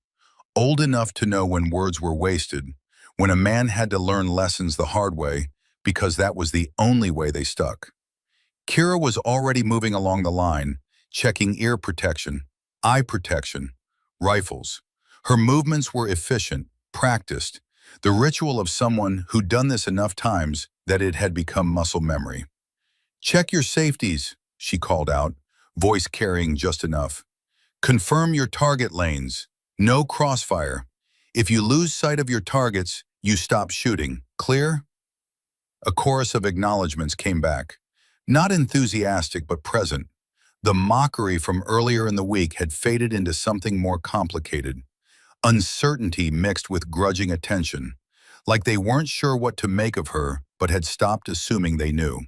Old enough to know when words were wasted, when a man had to learn lessons the hard way, because that was the only way they stuck. Kira was already moving along the line, checking ear protection, eye protection, rifles. Her movements were efficient, practiced, the ritual of someone who'd done this enough times that it had become muscle memory. "Check your safeties," she called out, voice carrying just enough. "Confirm your target lanes. No crossfire. If you lose sight of your targets, you stop shooting. Clear?" A chorus of acknowledgments came back. Not enthusiastic, but present. The mockery from earlier in the week had faded into something more complicated. Uncertainty mixed with grudging attention, like they weren't sure what to make of her, but had stopped assuming they knew.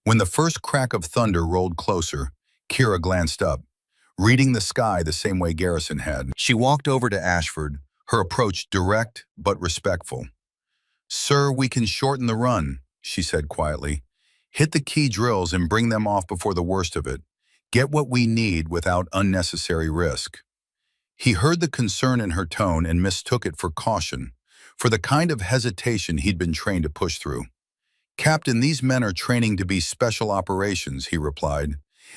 When the first crack of thunder rolled closer, Kira glanced up, reading the sky the same way Garrison had. She walked over to Ashford, her approach direct but respectful. "Sir, we can shorten the run," she said quietly. "Hit the key drills and bring them off before the worst of it. Get what we need without unnecessary risk." He heard the concern in her tone and mistook it for caution, for the kind of hesitation he'd been trained to push through. "Captain, these men are training to be special operations," he replied.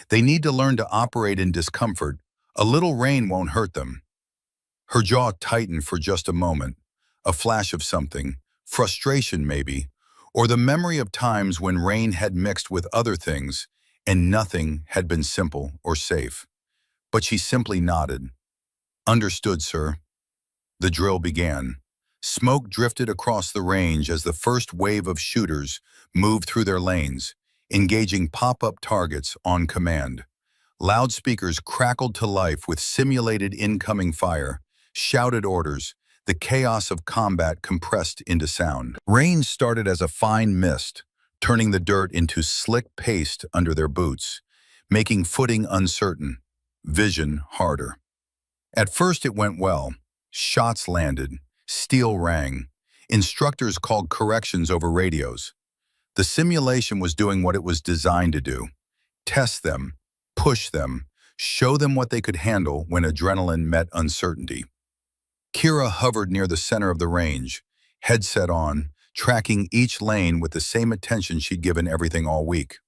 "They need to learn to operate in discomfort. A little rain won't hurt them." Her jaw tightened for just a moment, a flash of something, frustration maybe, or the memory of times when rain had mixed with other things and nothing had been simple or safe. But she simply nodded. "Understood, sir." The drill began. Smoke drifted across the range as the first wave of shooters moved through their lanes, engaging pop-up targets on command. Loudspeakers crackled to life with simulated incoming fire, shouted orders, the chaos of combat compressed into sound. Rain started as a fine mist, turning the dirt into slick paste under their boots, making footing uncertain, vision harder. At first it went well. Shots landed, steel rang. Instructors called corrections over radios. The simulation was doing what it was designed to do. Test them, push them, show them what they could handle when adrenaline met uncertainty. Kira hovered near the center of the range, headset on, tracking each lane with the same attention she'd given everything all week.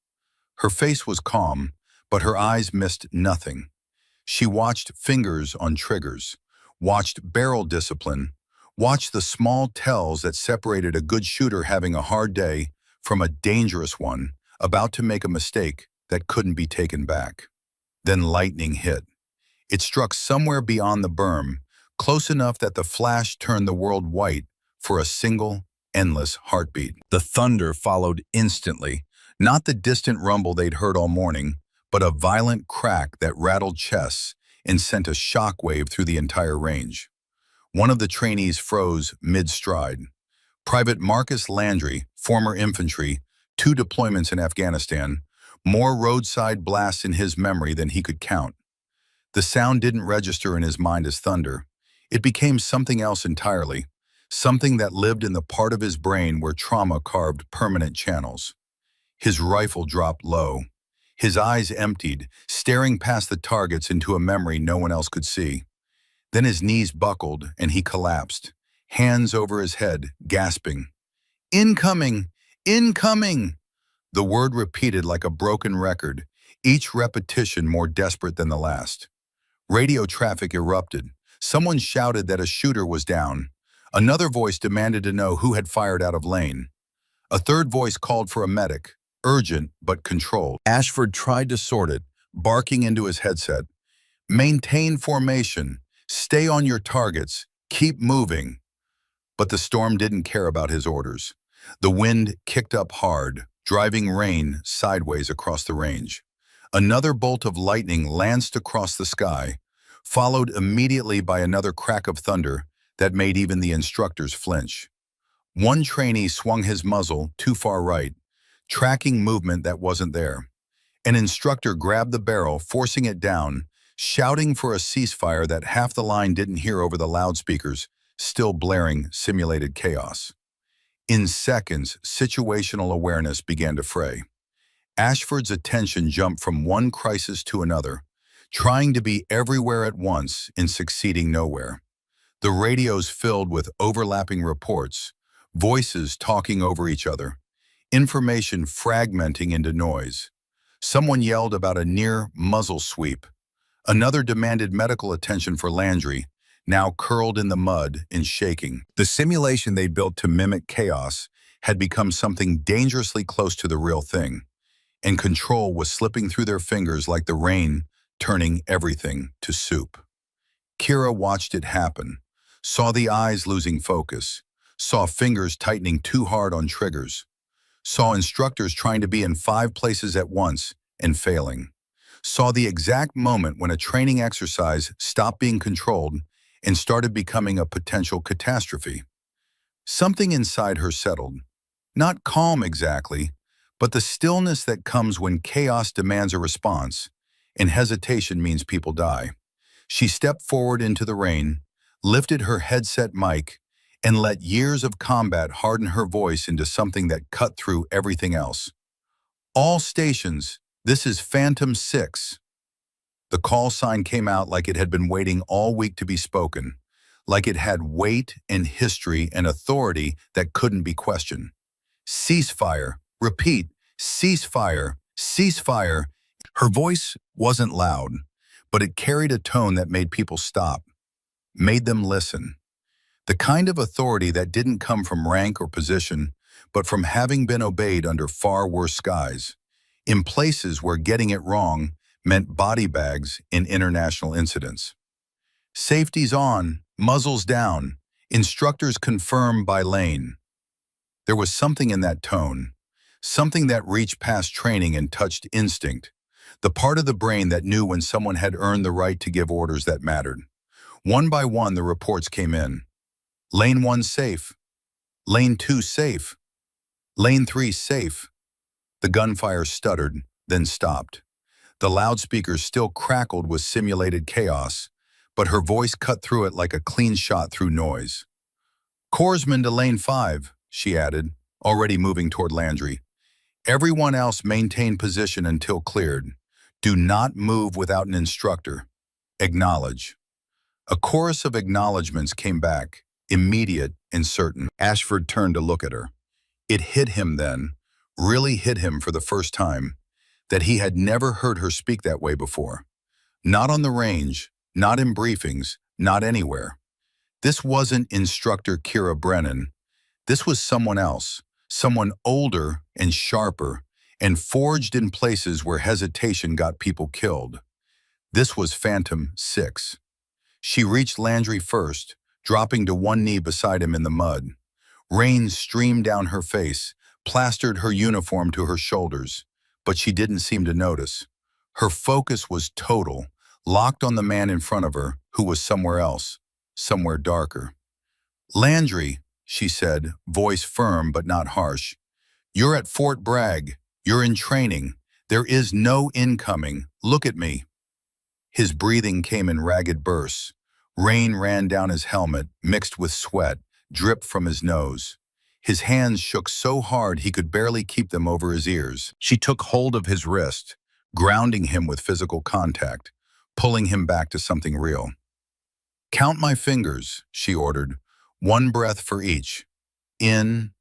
Her face was calm, but her eyes missed nothing. She watched fingers on triggers, watched barrel discipline, watched the small tells that separated a good shooter having a hard day from a dangerous one, about to make a mistake that couldn't be taken back. Then lightning hit. It struck somewhere beyond the berm, close enough that the flash turned the world white for a single, endless heartbeat. The thunder followed instantly, not the distant rumble they'd heard all morning, but a violent crack that rattled chests and sent a shockwave through the entire range. One of the trainees froze mid-stride. Private Marcus Landry, former infantry, 2 deployments in Afghanistan, more roadside blasts in his memory than he could count. The sound didn't register in his mind as thunder. It became something else entirely, something that lived in the part of his brain where trauma carved permanent channels. His rifle dropped low. His eyes emptied, staring past the targets into a memory no one else could see. Then his knees buckled and he collapsed, hands over his head, gasping. "Incoming! Incoming!" The word repeated like a broken record, each repetition more desperate than the last. Radio traffic erupted. Someone shouted that a shooter was down. Another voice demanded to know who had fired out of lane. A third voice called for a medic, urgent but controlled. Ashford tried to sort it, barking into his headset. "Maintain formation. Stay on your targets. Keep moving." But the storm didn't care about his orders. The wind kicked up hard, driving rain sideways across the range. Another bolt of lightning lanced across the sky, followed immediately by another crack of thunder that made even the instructors flinch. One trainee swung his muzzle too far right, tracking movement that wasn't there. An instructor grabbed the barrel, forcing it down, shouting for a ceasefire that half the line didn't hear over the loudspeakers, still blaring simulated chaos. In seconds, situational awareness began to fray. Ashford's attention jumped from one crisis to another, trying to be everywhere at once and succeeding nowhere. The radios filled with overlapping reports, voices talking over each other, information fragmenting into noise. Someone yelled about a near muzzle sweep. Another demanded medical attention for Landry, now curled in the mud and shaking. The simulation they built to mimic chaos had become something dangerously close to the real thing, and control was slipping through their fingers like the rain turning everything to soup. Kira watched it happen, saw the eyes losing focus, saw fingers tightening too hard on triggers, saw instructors trying to be in 5 places at once and failing, saw the exact moment when a training exercise stopped being controlled and started becoming a potential catastrophe. Something inside her settled. Not calm exactly, but the stillness that comes when chaos demands a response, and hesitation means people die. She stepped forward into the rain, lifted her headset mic, and let years of combat harden her voice into something that cut through everything else. "All stations, this is Phantom 6. The call sign came out like it had been waiting all week to be spoken, like it had weight and history and authority that couldn't be questioned. "Ceasefire. Repeat, ceasefire, ceasefire." Her voice wasn't loud, but it carried a tone that made people stop, made them listen. The kind of authority that didn't come from rank or position, but from having been obeyed under far worse skies, in places where getting it wrong meant body bags in international incidents. "Safety's on, muzzles down, instructors confirm by lane." There was something in that tone, something that reached past training and touched instinct, the part of the brain that knew when someone had earned the right to give orders that mattered. One by one, the reports came in. "Lane 1 safe. Lane 2 safe. Lane 3 safe." The gunfire stuttered, then stopped. The loudspeakers still crackled with simulated chaos, but her voice cut through it like a clean shot through noise. "Corpsman to lane 5, she added, already moving toward Landry. "Everyone else maintain position until cleared. Do not move without an instructor. Acknowledge." A chorus of acknowledgments came back, immediate and certain. Ashford turned to look at her. It hit him then, really hit him for the first time, that he had never heard her speak that way before. Not on the range, not in briefings, not anywhere. This wasn't Instructor Kira Brennan. This was someone else, someone older and sharper, and forged in places where hesitation got people killed. This was Phantom 6. She reached Landry first, dropping to one knee beside him in the mud. Rain streamed down her face, plastered her uniform to her shoulders, but she didn't seem to notice. Her focus was total, locked on the man in front of her, who was somewhere else, somewhere darker. "Landry," she said, voice firm but not harsh, "you're at Fort Bragg. You're in training. There is no incoming. Look at me." His breathing came in ragged bursts. Rain ran down his helmet, mixed with sweat, dripped from his nose. His hands shook so hard he could barely keep them over his ears. She took hold of his wrist, grounding him with physical contact, pulling him back to something real. "Count my fingers," she ordered, "one breath for each. In,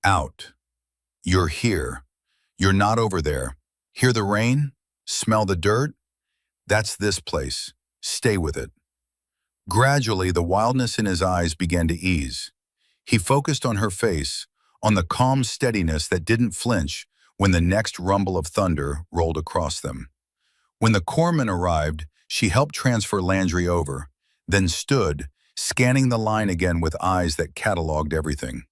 out. You're here. You're not over there. Hear the rain? Smell the dirt? That's this place. Stay with it." Gradually, the wildness in his eyes began to ease. He focused on her face, on the calm steadiness that didn't flinch when the next rumble of thunder rolled across them. When the corpsman arrived, she helped transfer Landry over, then stood, scanning the line again with eyes that cataloged everything.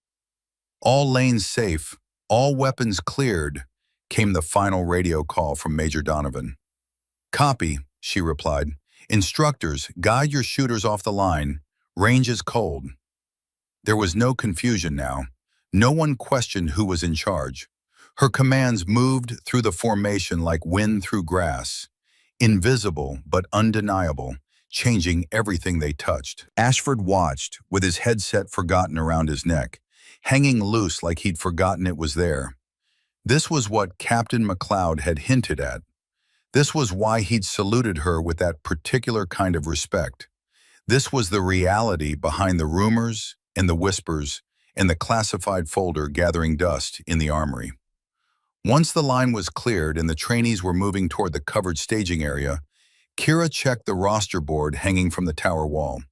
"All lanes safe, all weapons cleared," came the final radio call from Major Donovan. "Copy," she replied. "Instructors, guide your shooters off the line. Range is cold." There was no confusion now. No one questioned who was in charge. Her commands moved through the formation like wind through grass, invisible but undeniable, changing everything they touched. Ashford watched, with his headset forgotten around his neck, hanging loose like he'd forgotten it was there. This was what Captain McLeod had hinted at. This was why he'd saluted her with that particular kind of respect. This was the reality behind the rumors and the whispers and the classified folder gathering dust in the armory. Once the line was cleared and the trainees were moving toward the covered staging area, Kira checked the roster board hanging from the tower wall.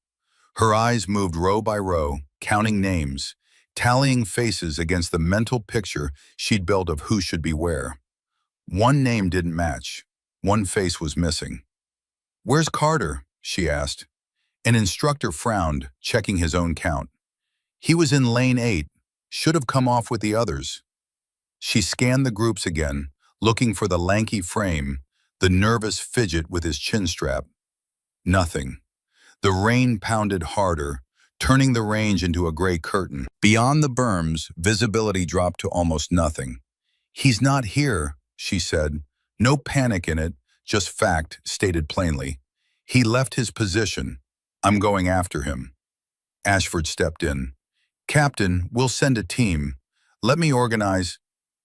Her eyes moved row by row, counting names, tallying faces against the mental picture she'd built of who should be where. One name didn't match. One face was missing. "Where's Carter?" she asked. An instructor frowned, checking his own count. "He was in lane 8. Should have come off with the others." She scanned the groups again, looking for the lanky frame, the nervous fidget with his chin strap. Nothing. The rain pounded harder, turning the range into a gray curtain. Beyond the berms, visibility dropped to almost nothing. "He's not here," she said. No panic in it, just fact stated plainly. "He left his position. I'm going after him." Ashford stepped in. "Captain, we'll send a team. Let me organize."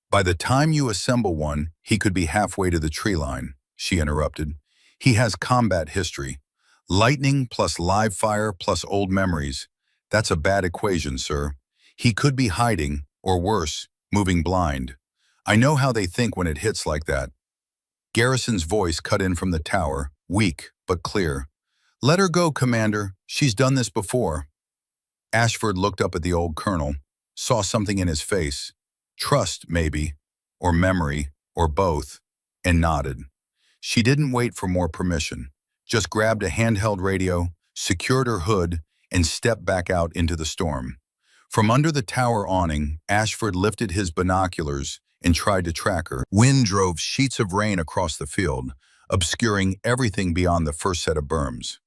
"By the time you assemble one, he could be halfway to the tree line," she interrupted. "He has combat history. Lightning plus live fire plus old memories. That's a bad equation, sir. He could be hiding, or worse, moving blind. I know how they think when it hits like that." Garrison's voice cut in from the tower, weak but clear. "Let her go, Commander. She's done this before." Ashford looked up at the old colonel, saw something in his face. Trust, maybe, or memory, or both, and nodded. She didn't wait for more permission, just grabbed a handheld radio, secured her hood, and stepped back out into the storm. From under the tower awning, Ashford lifted his binoculars and tried to track her. Wind drove sheets of rain across the field, obscuring everything beyond the first set of berms.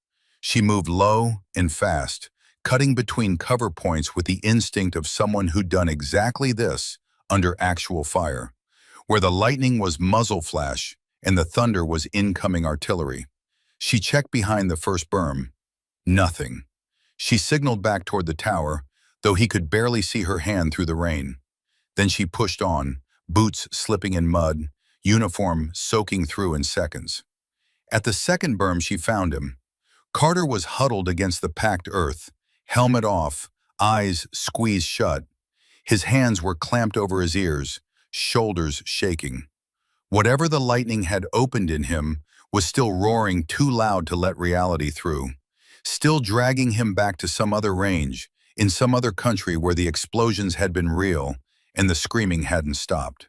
She moved low and fast, cutting between cover points with the instinct of someone who'd done exactly this under actual fire, where the lightning was muzzle flash and the thunder was incoming artillery. She checked behind the first berm. Nothing. She signaled back toward the tower, though he could barely see her hand through the rain. Then she pushed on, boots slipping in mud, uniform soaking through in seconds. At the second berm she found him. Carter was huddled against the packed earth, helmet off, eyes squeezed shut. His hands were clamped over his ears, shoulders shaking. Whatever the lightning had opened in him was still roaring too loud to let reality through, still dragging him back to some other range, in some other country where the explosions had been real and the screaming hadn't stopped.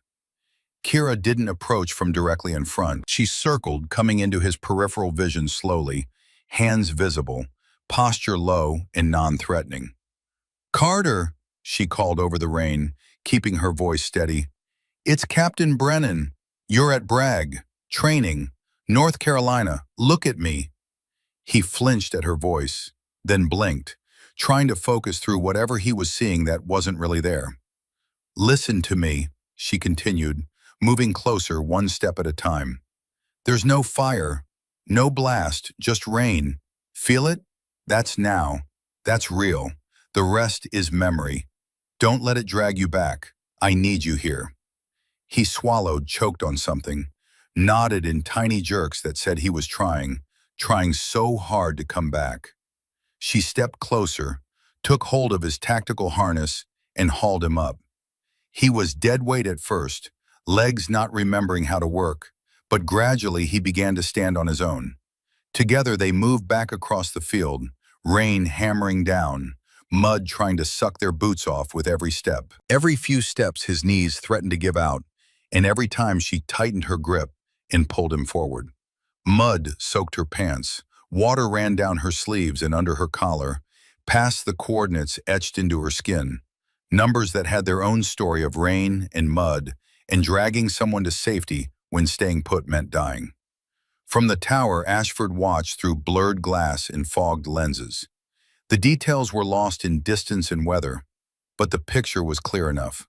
Kira didn't approach from directly in front. She circled, coming into his peripheral vision slowly, hands visible, posture low and non-threatening. "Carter," she called over the rain, keeping her voice steady. "It's Captain Brennan. You're at Bragg. Training. North Carolina. Look at me." He flinched at her voice, then blinked, trying to focus through whatever he was seeing that wasn't really there. "Listen to me," she continued, moving closer one step at a time. "There's no fire, no blast, just rain. Feel it? That's now. That's real. The rest is memory. Don't let it drag you back. I need you here." He swallowed, choked on something, nodded in tiny jerks that said he was trying so hard to come back. She stepped closer, took hold of his tactical harness, and hauled him up. He was dead weight at first, legs not remembering how to work, but gradually he began to stand on his own. Together they moved back across the field, rain hammering down, mud trying to suck their boots off with every step. Every few steps his knees threatened to give out, and every time she tightened her grip and pulled him forward. Mud soaked her pants, water ran down her sleeves and under her collar, past the coordinates etched into her skin, numbers that had their own story of rain and mud and dragging someone to safety when staying put meant dying. From the tower, Ashford watched through blurred glass and fogged lenses. The details were lost in distance and weather, but the picture was clear enough.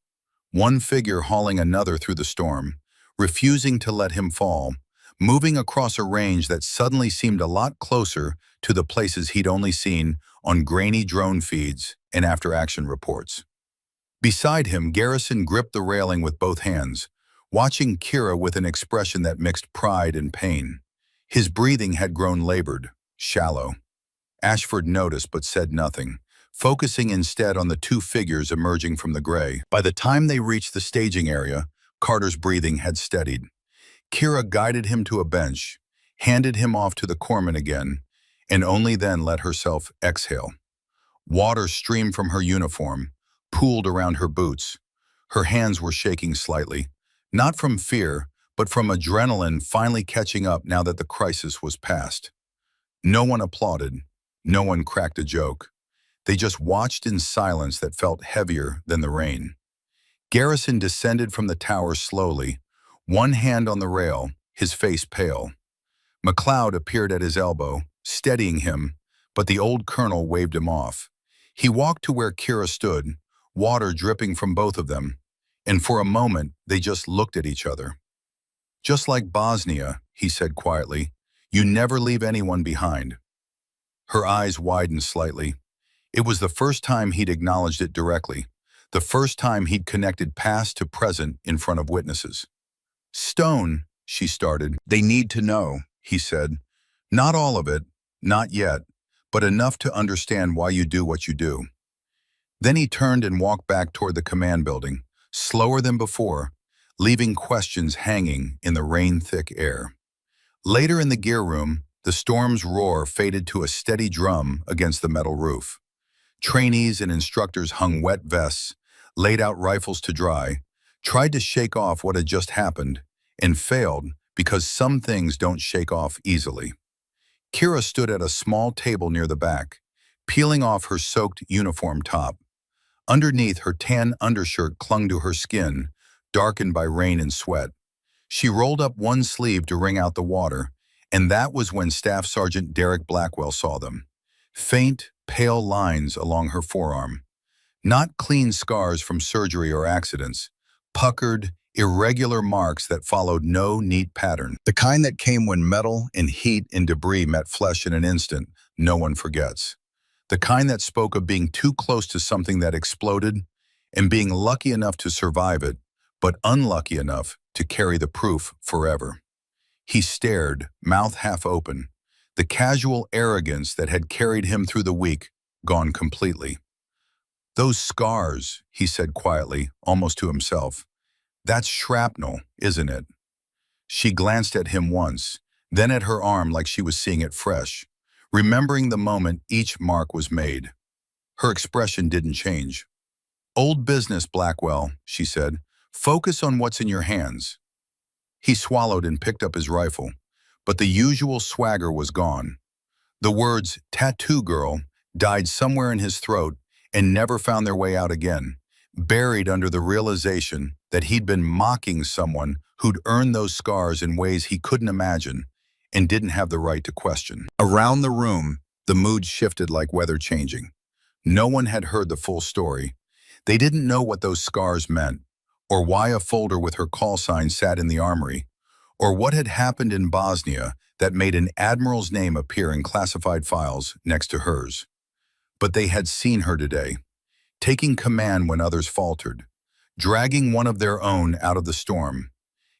One figure hauling another through the storm, refusing to let him fall, moving across a range that suddenly seemed a lot closer to the places he'd only seen on grainy drone feeds and after-action reports. Beside him, Garrison gripped the railing with both hands, watching Kira with an expression that mixed pride and pain. His breathing had grown labored, shallow. Ashford noticed but said nothing, focusing instead on the two figures emerging from the gray. By the time they reached the staging area, Carter's breathing had steadied. Kira guided him to a bench, handed him off to the corpsman again, and only then let herself exhale. Water streamed from her uniform, pooled around her boots. Her hands were shaking slightly, not from fear, but from adrenaline finally catching up now that the crisis was past. No one applauded. No one cracked a joke. They just watched in silence that felt heavier than the rain. Garrison descended from the tower slowly, one hand on the rail, his face pale. McLeod appeared at his elbow, steadying him, but the old colonel waved him off. He walked to where Kira stood, water dripping from both of them, and for a moment they just looked at each other. "Just like Bosnia," he said quietly, "you never leave anyone behind." Her eyes widened slightly. It was the first time he'd acknowledged it directly, the first time he'd connected past to present in front of witnesses. "Stone," she started. "They need to know," he said. "Not all of it, not yet, but enough to understand why you do what you do." Then he turned and walked back toward the command building, slower than before, leaving questions hanging in the rain-thick air. Later in the gear room, the storm's roar faded to a steady drum against the metal roof. Trainees and instructors hung wet vests, laid out rifles to dry, tried to shake off what had just happened, and failed because some things don't shake off easily. Kira stood at a small table near the back, peeling off her soaked uniform top. Underneath, her tan undershirt clung to her skin, darkened by rain and sweat. She rolled up one sleeve to wring out the water, and that was when Staff Sergeant Derek Blackwell saw them. Faint, pale lines along her forearm. Not clean scars from surgery or accidents, puckered, irregular marks that followed no neat pattern. The kind that came when metal and heat and debris met flesh in an instant no one forgets. The kind that spoke of being too close to something that exploded and being lucky enough to survive it, but unlucky enough to carry the proof forever. He stared, mouth half open, the casual arrogance that had carried him through the week gone completely. "Those scars," he said quietly, almost to himself. "That's shrapnel, isn't it?" She glanced at him once, then at her arm like she was seeing it fresh, remembering the moment each mark was made. Her expression didn't change. "Old business, Blackwell," she said. "Focus on what's in your hands. He swallowed and picked up his rifle, but the usual swagger was gone. The words, "tattoo girl," died somewhere in his throat and never found their way out again, buried under the realization that he'd been mocking someone who'd earned those scars in ways he couldn't imagine and didn't have the right to question. Around the room, the mood shifted like weather changing. No one had heard the full story. They didn't know what those scars meant, or why a folder with her call sign sat in the armory, or what had happened in Bosnia that made an admiral's name appear in classified files next to hers. But they had seen her today, taking command when others faltered, dragging one of their own out of the storm,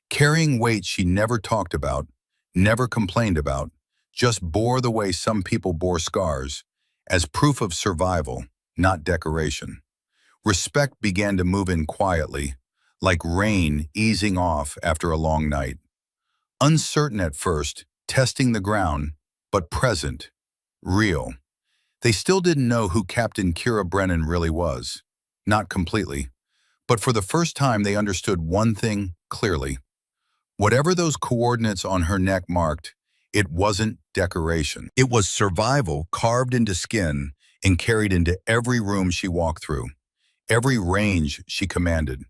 carrying weight she never talked about, never complained about, just bore the way some people bore scars, as proof of survival, not decoration. Respect began to move in quietly, like rain easing off after a long night. Uncertain at first, testing the ground, but present, real. They still didn't know who Captain Kira Brennan really was. Not completely. But for the first time they understood one thing clearly. Whatever those coordinates on her neck marked, it wasn't decoration. It was survival carved into skin and carried into every room she walked through, every range she commanded,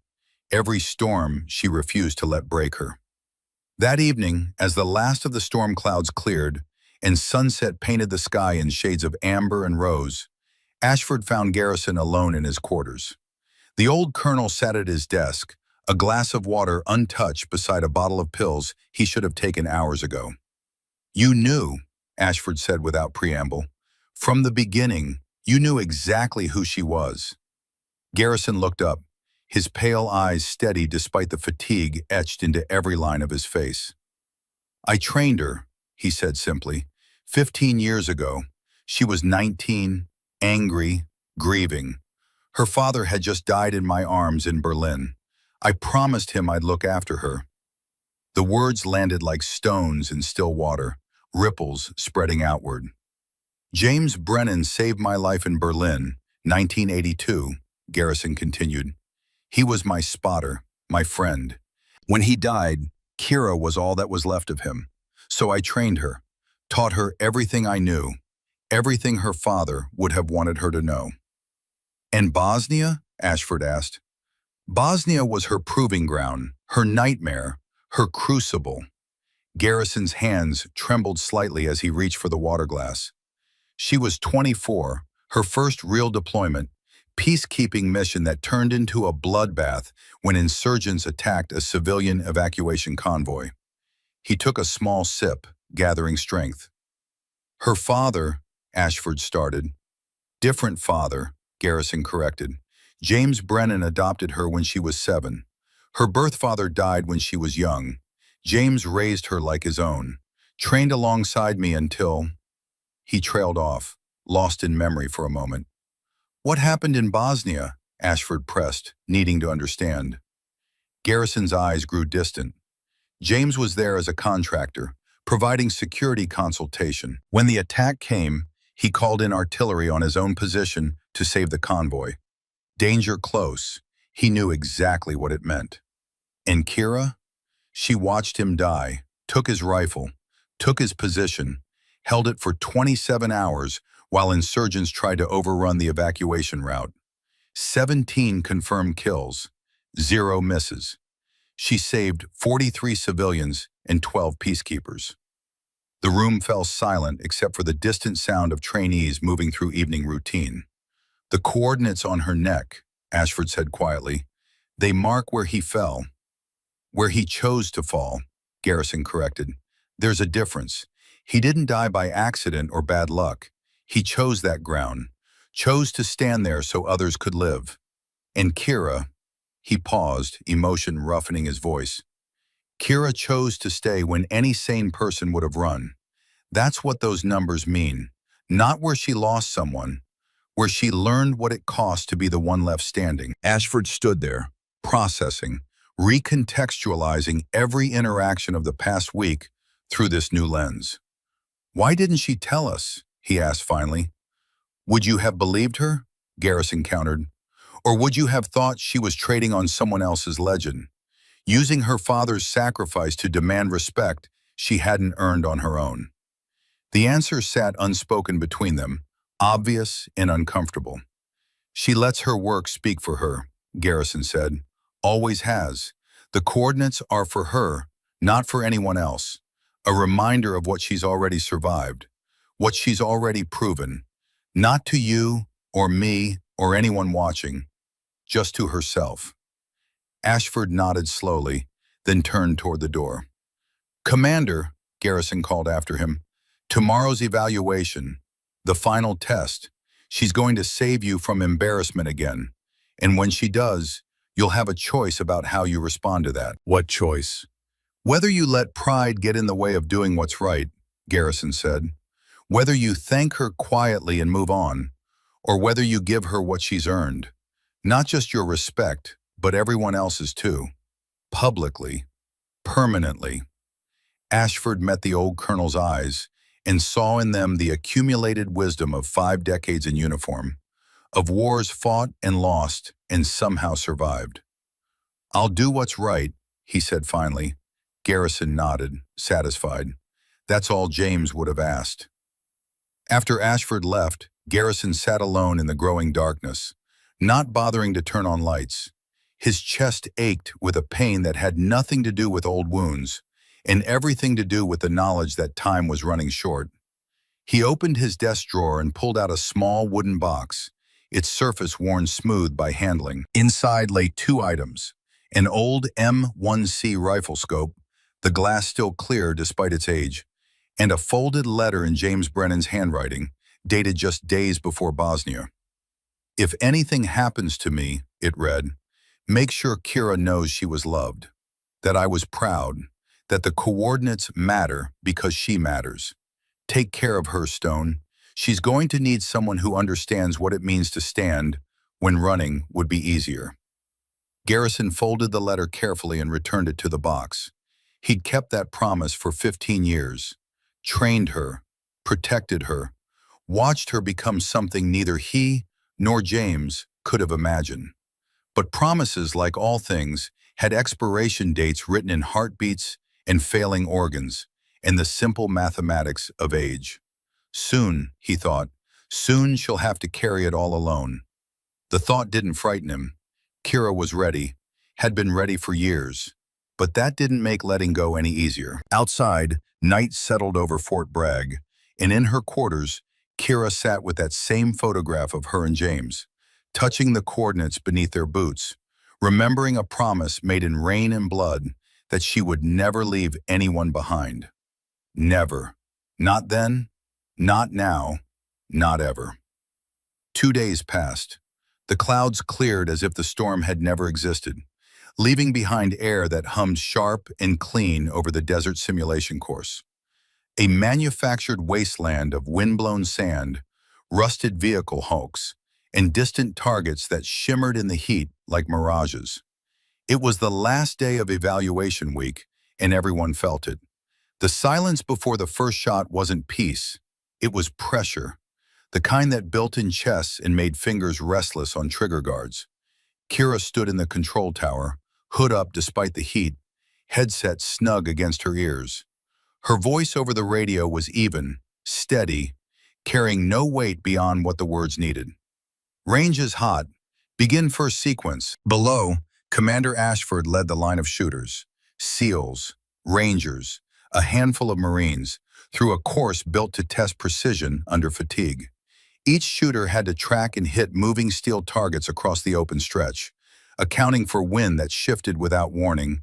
every storm she refused to let break her. That evening, as the last of the storm clouds cleared and sunset painted the sky in shades of amber and rose, Ashford found Garrison alone in his quarters. The old colonel sat at his desk, a glass of water untouched beside a bottle of pills he should have taken hours ago. "You knew," Ashford said without preamble. "From the beginning, you knew exactly who she was." Garrison looked up, his pale eyes steady despite the fatigue etched into every line of his face. "I trained her," he said simply. 15 years ago, she was 19, angry, grieving. Her father had just died in my arms in Berlin. I promised him I'd look after her." The words landed like stones in still water, ripples spreading outward. "James Brennan saved my life in Berlin, 1982, Garrison continued. "He was my spotter, my friend. When he died, Kira was all that was left of him. So I trained her, taught her everything I knew, everything her father would have wanted her to know." "And Bosnia?" Ashford asked. "Bosnia was her proving ground, her nightmare, her crucible." Garrison's hands trembled slightly as he reached for the water glass. "She was 24, her first real deployment, peacekeeping mission that turned into a bloodbath when insurgents attacked a civilian evacuation convoy." He took a small sip, gathering strength. "Her father," Ashford started. "Different father," Garrison corrected. "James Brennan adopted her when she was 7. Her birth father died when she was young. James raised her like his own, trained alongside me until—" He trailed off, lost in memory for a moment. "What happened in Bosnia?" Ashford pressed, needing to understand. Garrison's eyes grew distant. "James was there as a contractor, providing security consultation. When the attack came, he called in artillery on his own position to save the convoy. Danger close. He knew exactly what it meant. And Kira? She watched him die, took his rifle, took his position, held it for 27 hours while insurgents tried to overrun the evacuation route. 17 confirmed kills, 0 misses. She saved 43 civilians and 12 peacekeepers." The room fell silent except for the distant sound of trainees moving through evening routine. "The coordinates on her neck," Ashford said quietly, "they mark where he fell." "Where he chose to fall," Garrison corrected. "There's a difference. He didn't die by accident or bad luck. He chose that ground, chose to stand there so others could live. And Kira—" He paused, emotion roughening his voice. "Kira chose to stay when any sane person would have run. That's what those numbers mean. Not where she lost someone, where she learned what it cost to be the one left standing." Ashford stood there, processing, recontextualizing every interaction of the past week through this new lens. "Why didn't she tell us?" he asked finally. "Would you have believed her?" Garrison countered. "Or would you have thought she was trading on someone else's legend? using her father's sacrifice to demand respect she hadn't earned on her own. The answer sat unspoken between them, obvious and uncomfortable. She lets her work speak for her, Garrison said. Always has. The coordinates are for her, not for anyone else. A reminder of what she's already survived, what she's already proven. Not to you or me or anyone watching, just to herself. Ashford nodded slowly, then turned toward the door. Commander, Garrison called after him, tomorrow's evaluation, the final test. She's going to save you from embarrassment again. And when she does, you'll have a choice about how you respond to that. What choice? Whether you let pride get in the way of doing what's right, Garrison said. Whether you thank her quietly and move on, or whether you give her what she's earned. Not just your respect, but everyone else's too. Publicly. Permanently. Ashford met the old colonel's eyes and saw in them the accumulated wisdom of 5 decades in uniform, of wars fought and lost and somehow survived. I'll do what's right, he said finally. Garrison nodded, satisfied. That's all James would have asked. After Ashford left, Garrison sat alone in the growing darkness, not bothering to turn on lights. His chest ached with a pain that had nothing to do with old wounds, and everything to do with the knowledge that time was running short. He opened his desk drawer and pulled out a small wooden box, its surface worn smooth by handling. Inside lay 2 items, an old M1C rifle scope, the glass still clear despite its age, and a folded letter in James Brennan's handwriting, dated just days before Bosnia. If anything happens to me, it read, make sure Kira knows she was loved, that I was proud, that the coordinates matter because she matters. Take care of her, Stone. She's going to need someone who understands what it means to stand when running would be easier. Garrison folded the letter carefully and returned it to the box. He'd kept that promise for 15 years, trained her, protected her, watched her become something neither he nor James could have imagined. But promises, like all things, had expiration dates written in heartbeats and failing organs, and the simple mathematics of age. Soon, he thought, soon she'll have to carry it all alone. The thought didn't frighten him. Kira was ready, had been ready for years. But that didn't make letting go any easier. Outside, night settled over Fort Bragg, and in her quarters, Kira sat with that same photograph of her and James, touching the coordinates beneath their boots, remembering a promise made in rain and blood that she would never leave anyone behind. Never. Not then, not now, not ever. 2 days passed. The clouds cleared as if the storm had never existed, leaving behind air that hummed sharp and clean over the desert simulation course. A manufactured wasteland of windblown sand, rusted vehicle hulks, and distant targets that shimmered in the heat like mirages. It was the last day of evaluation week, and everyone felt it. The silence before the first shot wasn't peace. It was pressure, the kind that built in chests and made fingers restless on trigger guards. Kira stood in the control tower, hood up despite the heat, headset snug against her ears. Her voice over the radio was even, steady, carrying no weight beyond what the words needed. Range is hot. Begin first sequence. Below, Commander Ashford led the line of shooters, SEALs, Rangers, a handful of Marines, through a course built to test precision under fatigue. Each shooter had to track and hit moving steel targets across the open stretch, accounting for wind that shifted without warning,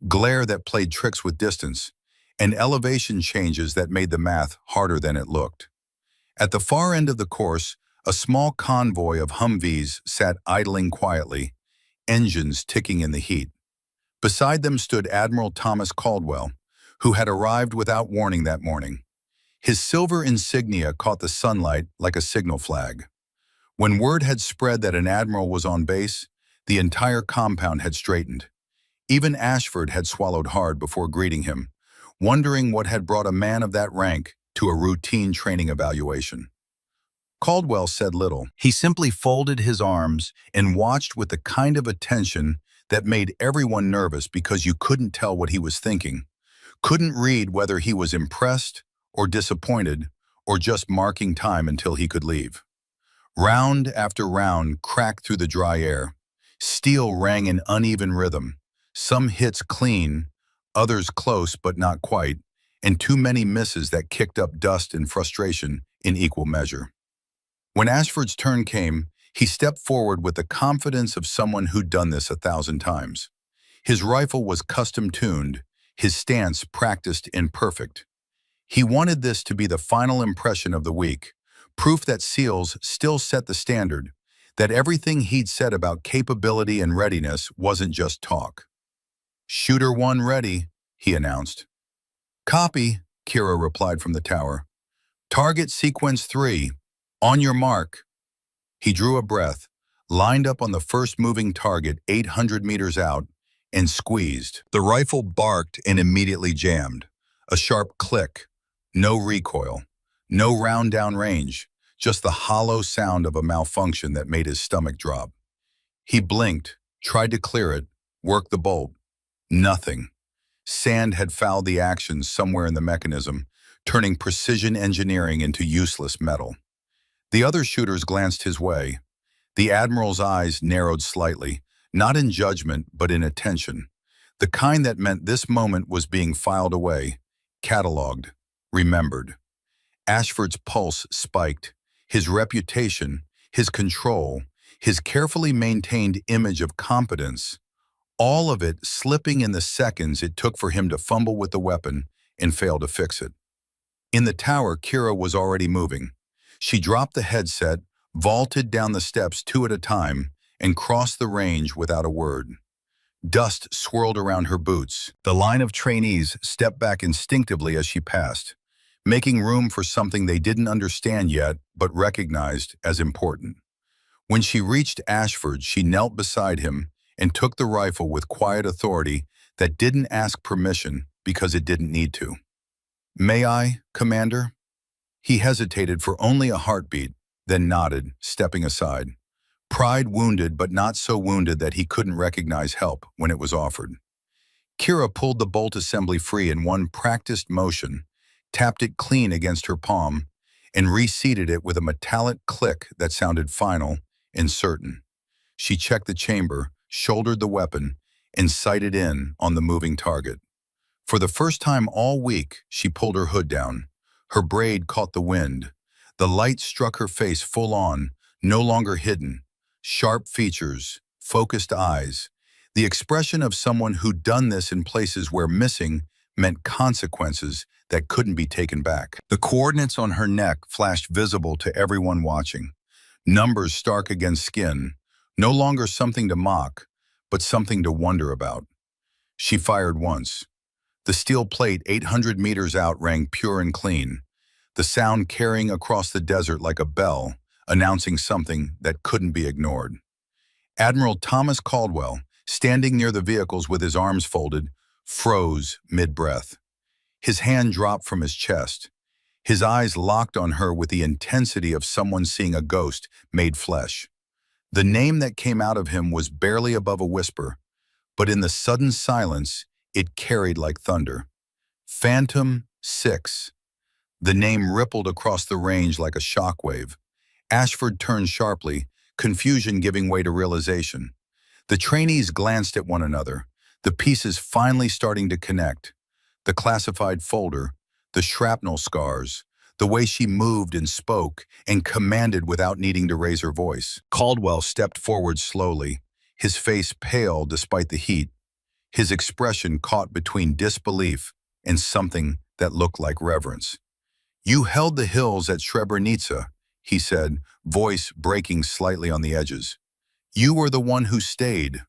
glare that played tricks with distance, and elevation changes that made the math harder than it looked. At the far end of the course, a small convoy of Humvees sat idling quietly, engines ticking in the heat. Beside them stood Admiral Thomas Caldwell, who had arrived without warning that morning. His silver insignia caught the sunlight like a signal flag. When word had spread that an admiral was on base, the entire compound had straightened. Even Ashford had swallowed hard before greeting him, wondering what had brought a man of that rank to a routine training evaluation. Caldwell said little. He simply folded his arms and watched with the kind of attention that made everyone nervous because you couldn't tell what he was thinking, couldn't read whether he was impressed or disappointed or just marking time until he could leave. Round after round cracked through the dry air. Steel rang in uneven rhythm, some hits clean, others close but not quite, and too many misses that kicked up dust and frustration in equal measure. When Ashford's turn came, he stepped forward with the confidence of someone who'd done this 1,000 times. His rifle was custom-tuned, his stance practiced and perfect. He wanted this to be the final impression of the week, proof that SEALs still set the standard, that everything he'd said about capability and readiness wasn't just talk. "Shooter 1 ready," he announced. "Copy," Kira replied from the tower. "Target sequence 3. On your mark." He drew a breath, lined up on the first moving target 800 meters out, and squeezed. The rifle barked and immediately jammed. A sharp click. No recoil. No round down range. Just the hollow sound of a malfunction that made his stomach drop. He blinked, tried to clear it, worked the bolt. Nothing. Sand had fouled the action somewhere in the mechanism, turning precision engineering into useless metal. The other shooters glanced his way. The Admiral's eyes narrowed slightly, not in judgment but in attention, the kind that meant this moment was being filed away, cataloged, remembered. Ashford's pulse spiked. His reputation, his control, his carefully maintained image of competence, all of it slipping in the seconds it took for him to fumble with the weapon and fail to fix it. In the tower, Kira was already moving. She dropped the headset, vaulted down the steps 2 at a time, and crossed the range without a word. Dust swirled around her boots. The line of trainees stepped back instinctively as she passed, making room for something they didn't understand yet but recognized as important. When she reached Ashford, she knelt beside him and took the rifle with quiet authority that didn't ask permission because it didn't need to. "May I, Commander?" He hesitated for only a heartbeat, then nodded, stepping aside. Pride wounded but not so wounded that he couldn't recognize help when it was offered. Kira pulled the bolt assembly free in one practiced motion, tapped it clean against her palm, and reseated it with a metallic click that sounded final and certain. She checked the chamber, shouldered the weapon, and sighted in on the moving target. For the first time all week, she pulled her hood down. Her braid caught the wind. The light struck her face full on, no longer hidden. Sharp features, focused eyes, the expression of someone who'd done this in places where missing meant consequences that couldn't be taken back. The coordinates on her neck flashed visible to everyone watching. Numbers stark against skin, no longer something to mock, but something to wonder about. She fired once. The steel plate 800 meters out rang pure and clean, the sound carrying across the desert like a bell, announcing something that couldn't be ignored. Admiral Thomas Caldwell, standing near the vehicles with his arms folded, froze mid-breath. His hand dropped from his chest. His eyes locked on her with the intensity of someone seeing a ghost made flesh. The name that came out of him was barely above a whisper, but in the sudden silence, it carried like thunder. Phantom 6. The name rippled across the range like a shockwave. Ashford turned sharply, confusion giving way to realization. The trainees glanced at one another, the pieces finally starting to connect. The classified folder, the shrapnel scars, the way she moved and spoke and commanded without needing to raise her voice. Caldwell stepped forward slowly, his face pale despite the heat, his expression caught between disbelief and something that looked like reverence. "You held the hills at Srebrenica," he said, voice breaking slightly on the edges. "You were the one who stayed."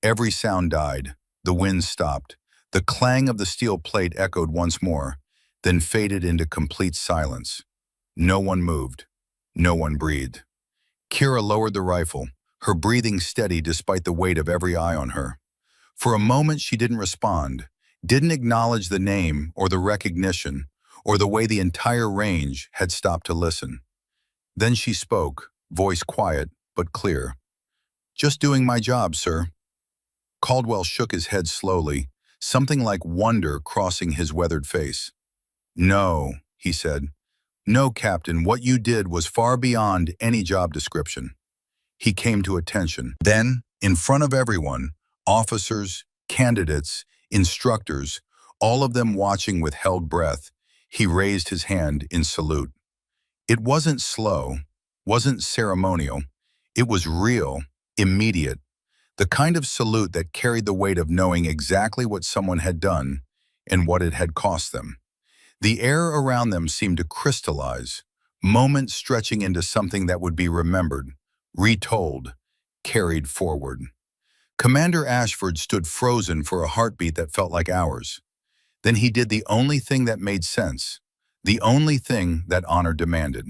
Every sound died. The wind stopped. The clang of the steel plate echoed once more, then faded into complete silence. No one moved. No one breathed. Kira lowered the rifle, her breathing steady despite the weight of every eye on her. For a moment she didn't respond, didn't acknowledge the name or the recognition or the way the entire range had stopped to listen. Then she spoke, voice quiet but clear. "Just doing my job, sir." Caldwell shook his head slowly, something like wonder crossing his weathered face. "No," he said. "No, Captain, what you did was far beyond any job description." He came to attention. Then, in front of everyone, officers, candidates, instructors, all of them watching with held breath, he raised his hand in salute. It wasn't slow, wasn't ceremonial. It was real, immediate, the kind of salute that carried the weight of knowing exactly what someone had done and what it had cost them. The air around them seemed to crystallize, moments stretching into something that would be remembered, retold, carried forward. Commander Ashford stood frozen for a heartbeat that felt like hours. Then he did the only thing that made sense, the only thing that honor demanded.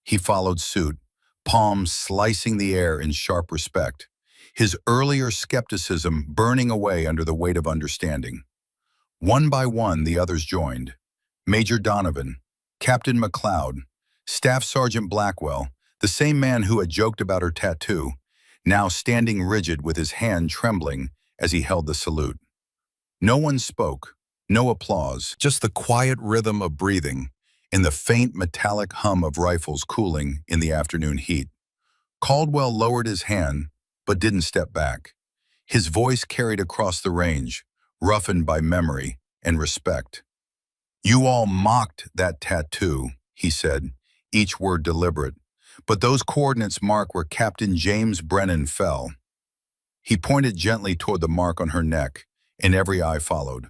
He followed suit, palms slicing the air in sharp respect, his earlier skepticism burning away under the weight of understanding. One by one, the others joined. Major Donovan, Captain McLeod, Staff Sergeant Blackwell, the same man who had joked about her tattoo, now standing rigid with his hand trembling as he held the salute. No one spoke, no applause, just the quiet rhythm of breathing and the faint metallic hum of rifles cooling in the afternoon heat. Caldwell lowered his hand, but didn't step back. His voice carried across the range, roughened by memory and respect. "You all mocked that tattoo," he said, each word deliberate, "but those coordinates mark where Captain James Brennan fell." He pointed gently toward the mark on her neck, and every eye followed.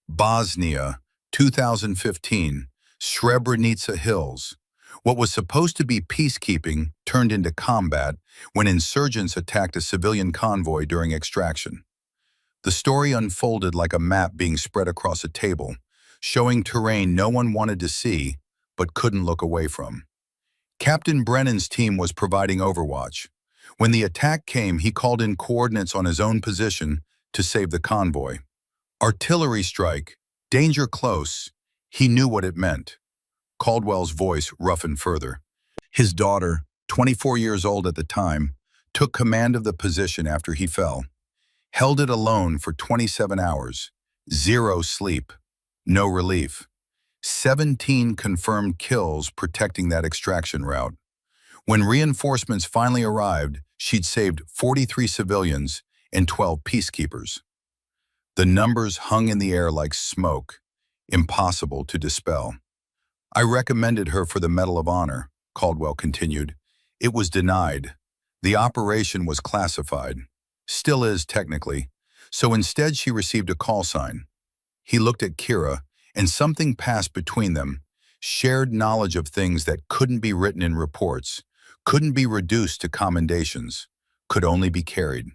"Bosnia, 2015, Srebrenica Hills. What was supposed to be peacekeeping turned into combat when insurgents attacked a civilian convoy during extraction." The story unfolded like a map being spread across a table, showing terrain no one wanted to see but couldn't look away from. Captain Brennan's team was providing overwatch. When the attack came, he called in coordinates on his own position to save the convoy. Artillery strike, danger close. He knew what it meant. Caldwell's voice roughened further. His daughter, 24 years old at the time, took command of the position after he fell. Held it alone for 27 hours. Zero sleep. No relief. 17 confirmed kills protecting that extraction route. When reinforcements finally arrived, she'd saved 43 civilians and 12 peacekeepers. The numbers hung in the air like smoke, impossible to dispel. "I recommended her for the Medal of Honor," Caldwell continued. "It was denied. The operation was classified. Still is technically. So instead she received a call sign." He looked at Kira, and something passed between them, shared knowledge of things that couldn't be written in reports, couldn't be reduced to commendations, could only be carried.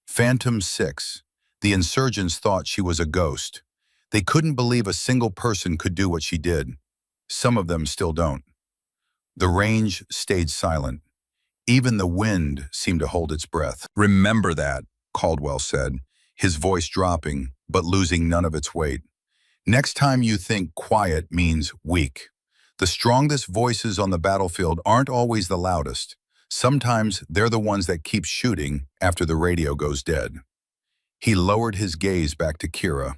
Phantom 6. The insurgents thought she was a ghost. They couldn't believe a single person could do what she did. Some of them still don't. The range stayed silent. Even the wind seemed to hold its breath. "Remember that," Caldwell said, his voice dropping, but losing none of its weight. "Next time you think quiet means weak. The strongest voices on the battlefield aren't always the loudest. Sometimes they're the ones that keep shooting after the radio goes dead." He lowered his gaze back to Kira.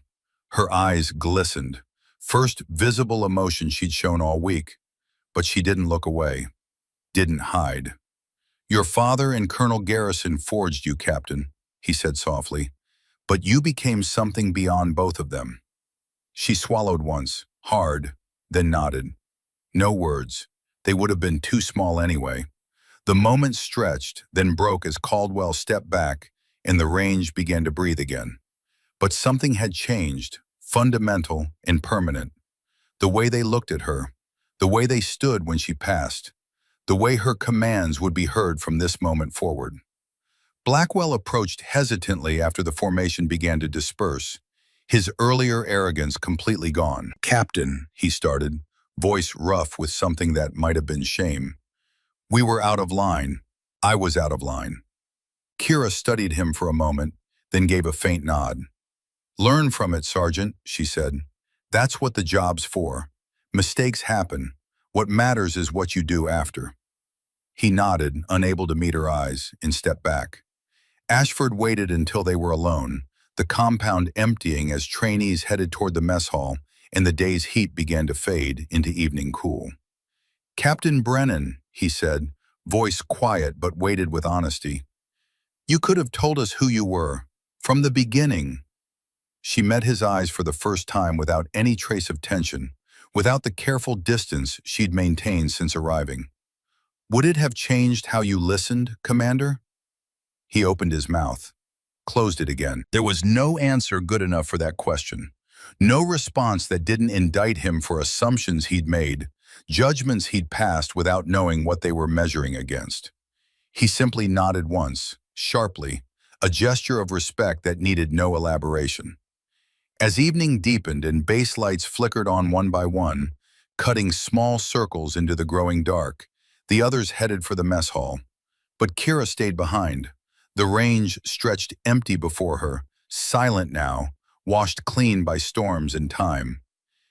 Her eyes glistened, first visible emotion she'd shown all week. But she didn't look away, didn't hide. "Your father and Colonel Garrison forged you, Captain," he said softly, "but you became something beyond both of them." She swallowed once, hard, then nodded. No words. They would have been too small anyway. The moment stretched, then broke as Caldwell stepped back and the range began to breathe again. But something had changed, fundamental and permanent. The way they looked at her, the way they stood when she passed, the way her commands would be heard from this moment forward. Blackwell approached hesitantly after the formation began to disperse, his earlier arrogance completely gone. "Captain," he started, voice rough with something that might have been shame. "We were out of line. I was out of line." Kira studied him for a moment, then gave a faint nod. "Learn from it, Sergeant," she said. "That's what the job's for. Mistakes happen. What matters is what you do after." He nodded, unable to meet her eyes, and stepped back. Ashford waited until they were alone, the compound emptying as trainees headed toward the mess hall and the day's heat began to fade into evening cool. "Captain Brennan," he said, voice quiet but weighted with honesty. "You could have told us who you were. From the beginning." She met his eyes for the first time without any trace of tension, without the careful distance she'd maintained since arriving. "Would it have changed how you listened, Commander?" He opened his mouth, closed it again. There was no answer good enough for that question. No response that didn't indict him for assumptions he'd made, judgments he'd passed without knowing what they were measuring against. He simply nodded once, sharply, a gesture of respect that needed no elaboration. As evening deepened and base lights flickered on one by one, cutting small circles into the growing dark, the others headed for the mess hall. But Kira stayed behind. The range stretched empty before her, silent now, washed clean by storms and time.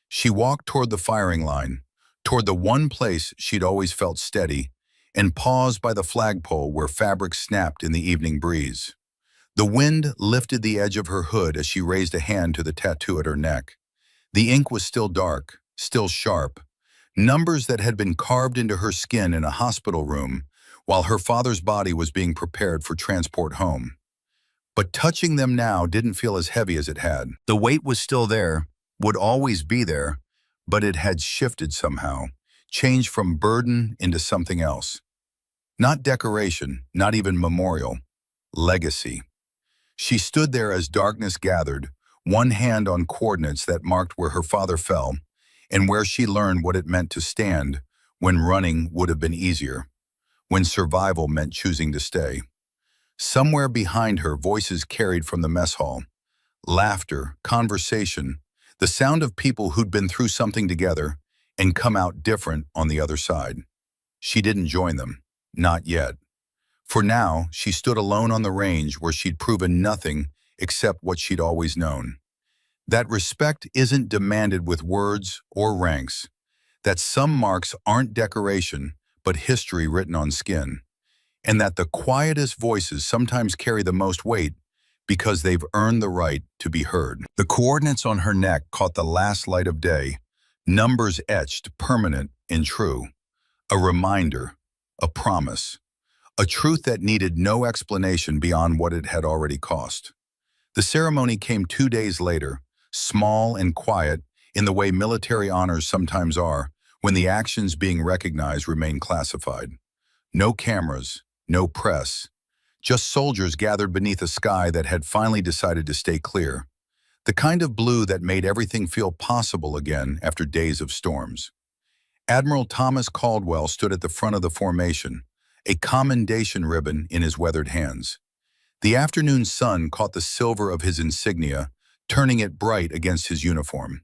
She walked toward the firing line, toward the one place she'd always felt steady, and paused by the flagpole where fabric snapped in the evening breeze. The wind lifted the edge of her hood as she raised a hand to the tattoo at her neck. The ink was still dark, still sharp, numbers that had been carved into her skin in a hospital room while her father's body was being prepared for transport home. But touching them now didn't feel as heavy as it had. The weight was still there, would always be there, but it had shifted somehow, changed from burden into something else. Not decoration, not even memorial, legacy. She stood there as darkness gathered, one hand on coordinates that marked where her father fell and where she learned what it meant to stand when running would have been easier, when survival meant choosing to stay. Somewhere behind her, voices carried from the mess hall. Laughter, conversation, the sound of people who'd been through something together and come out different on the other side. She didn't join them, not yet. For now, she stood alone on the range where she'd proven nothing except what she'd always known. That respect isn't demanded with words or ranks. That some marks aren't decoration, but history written on skin. And that the quietest voices sometimes carry the most weight because they've earned the right to be heard. The coordinates on her neck caught the last light of day, numbers etched, permanent and true. A reminder, a promise. A truth that needed no explanation beyond what it had already cost. The ceremony came 2 days later, small and quiet in the way military honors sometimes are, when the actions being recognized remain classified. No cameras, no press, just soldiers gathered beneath a sky that had finally decided to stay clear. The kind of blue that made everything feel possible again after days of storms. Admiral Thomas Caldwell stood at the front of the formation, a commendation ribbon in his weathered hands. The afternoon sun caught the silver of his insignia, turning it bright against his uniform.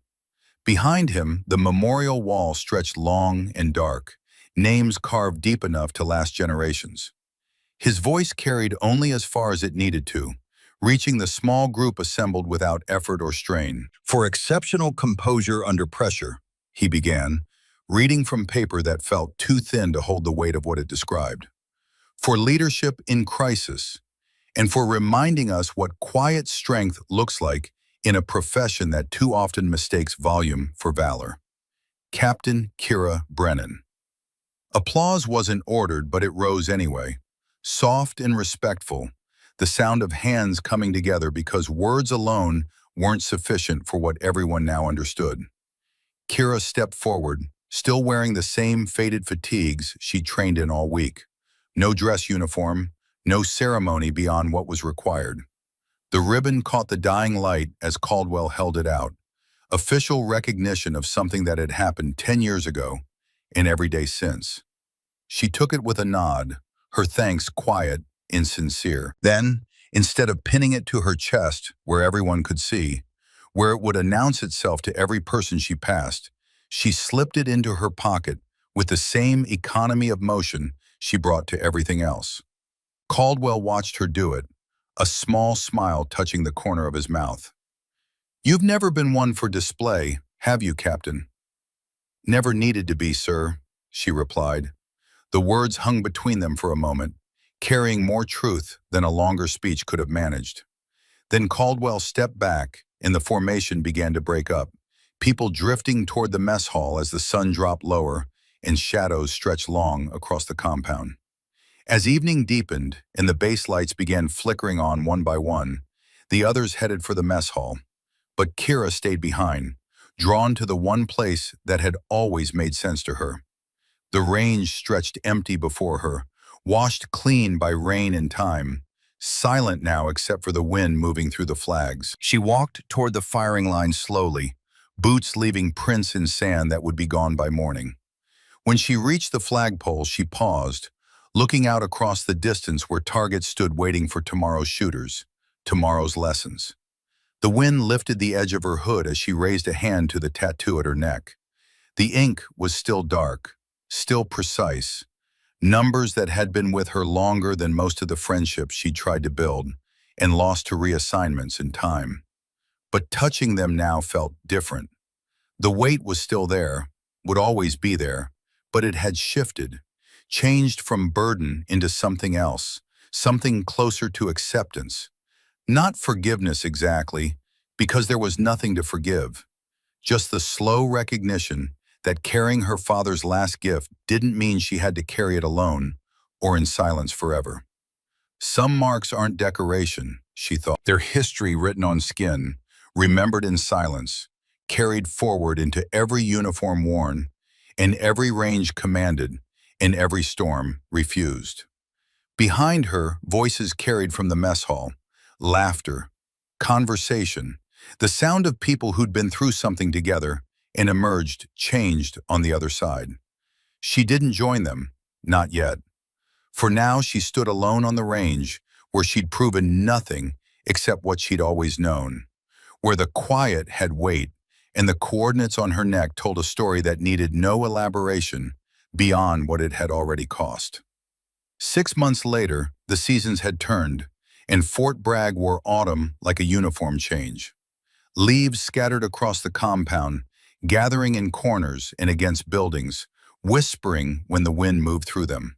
Behind him, the memorial wall stretched long and dark, names carved deep enough to last generations. His voice carried only as far as it needed to, reaching the small group assembled without effort or strain. "For exceptional composure under pressure," he began, reading from paper that felt too thin to hold the weight of what it described. "For leadership in crisis, and for reminding us what quiet strength looks like in a profession that too often mistakes volume for valor. Captain Kira Brennan." Applause wasn't ordered, but it rose anyway, soft and respectful, the sound of hands coming together because words alone weren't sufficient for what everyone now understood. Kira stepped forward, still wearing the same faded fatigues she'd trained in all week. No dress uniform, no ceremony beyond what was required. The ribbon caught the dying light as Caldwell held it out, official recognition of something that had happened 10 years ago and every day since. She took it with a nod, her thanks quiet and sincere. Then, instead of pinning it to her chest where everyone could see, where it would announce itself to every person she passed, she slipped it into her pocket with the same economy of motion she brought to everything else. Caldwell watched her do it, a small smile touching the corner of his mouth. "You've never been one for display, have you, Captain?" "Never needed to be, sir," she replied. The words hung between them for a moment. carrying more truth than a longer speech could have managed. Then Caldwell stepped back, and the formation began to break up, people drifting toward the mess hall as the sun dropped lower and shadows stretched long across the compound. As evening deepened and the base lights began flickering on one by one, the others headed for the mess hall. But Kira stayed behind, drawn to the one place that had always made sense to her. The range stretched empty before her, washed clean by rain and time, silent now except for the wind moving through the flags. She walked toward the firing line slowly, boots leaving prints in sand that would be gone by morning. When she reached the flagpole, she paused, looking out across the distance where targets stood waiting for tomorrow's shooters, tomorrow's lessons. The wind lifted the edge of her hood as she raised a hand to the tattoo at her neck. The ink was still dark, still precise, numbers that had been with her longer than most of the friendships she'd tried to build and lost to reassignments in time. But touching them now felt different. The weight was still there, would always be there, but it had shifted, changed from burden into something else, something closer to acceptance. Not forgiveness exactly, because there was nothing to forgive. Just the slow recognition that carrying her father's last gift didn't mean she had to carry it alone or in silence forever. Some marks aren't decoration, she thought. They're history written on skin, remembered in silence, carried forward into every uniform worn, in every range commanded, in every storm refused. Behind her, voices carried from the mess hall, laughter, conversation, the sound of people who'd been through something together and emerged, changed on the other side. She didn't join them, not yet. For now she stood alone on the range, where she'd proven nothing except what she'd always known, where the quiet had weight and the coordinates on her neck told a story that needed no elaboration beyond what it had already cost. 6 months later, the seasons had turned, and Fort Bragg wore autumn like a uniform change. Leaves scattered across the compound, gathering in corners and against buildings, whispering when the wind moved through them.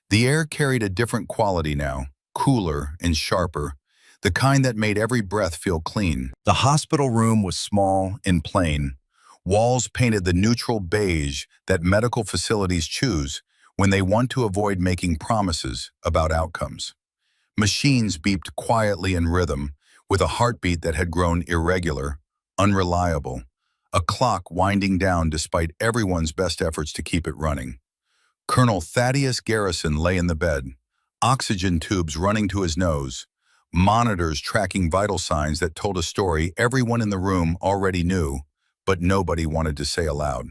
The air carried a different quality now, cooler and sharper, the kind that made every breath feel clean. The hospital room was small and plain, walls painted the neutral beige that medical facilities choose when they want to avoid making promises about outcomes. Machines beeped quietly in rhythm, with a heartbeat that had grown irregular, unreliable, a clock winding down despite everyone's best efforts to keep it running. Colonel Thaddeus Garrison lay in the bed, oxygen tubes running to his nose, monitors tracking vital signs that told a story everyone in the room already knew, but nobody wanted to say aloud.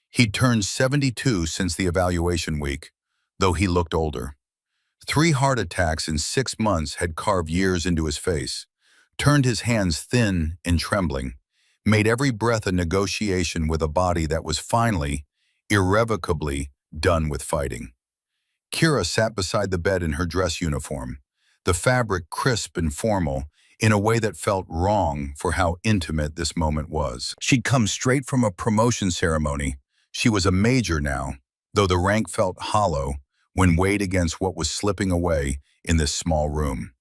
He'd turned 72 since the evaluation week, though he looked older. 3 heart attacks in 6 months had carved years into his face, turned his hands thin and trembling, made every breath a negotiation with a body that was finally, irrevocably, done with fighting. Kira sat beside the bed in her dress uniform, the fabric crisp and formal, in a way that felt wrong for how intimate this moment was. She'd come straight from a promotion ceremony. She was a major now, though the rank felt hollow when weighed against what was slipping away in this small room.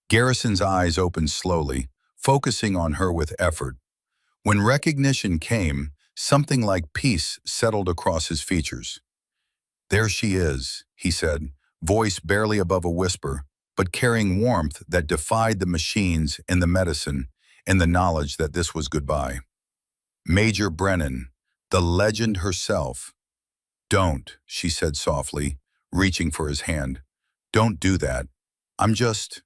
Garrison's eyes opened slowly, focusing on her with effort. When recognition came, something like peace settled across his features. "There she is," he said, voice barely above a whisper, but carrying warmth that defied the machines and the medicine and the knowledge that this was goodbye. Major Brennan, the legend herself. "Don't," she said softly, reaching for his hand. "Don't do that. I'm just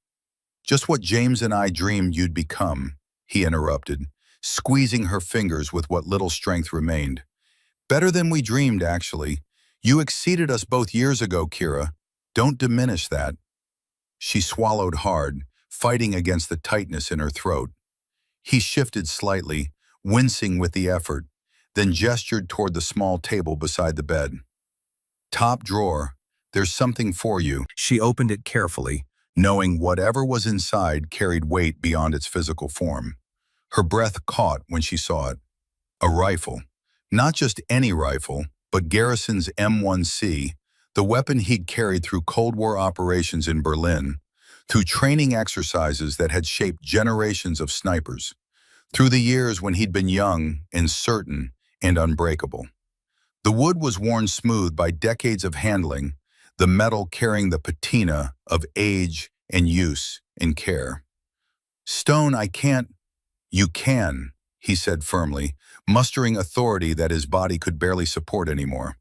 what James and I dreamed you'd become," he interrupted, squeezing her fingers with what little strength remained. "Better than we dreamed, actually. You exceeded us both years ago, Kira. Don't diminish that." She swallowed hard, fighting against the tightness in her throat. He shifted slightly, wincing with the effort, then gestured toward the small table beside the bed. "Top drawer, there's something for you." She opened it carefully, knowing whatever was inside carried weight beyond its physical form. Her breath caught when she saw it. A rifle. Not just any rifle, but Garrison's M1C, The weapon he'd carried through Cold War operations in Berlin, through training exercises that had shaped generations of snipers, through the years when he'd been young and certain and unbreakable. The wood was worn smooth by decades of handling, the metal carrying the patina of age and use and care. "Stone, I can't." "You can," he said firmly, mustering authority that his body could barely support anymore.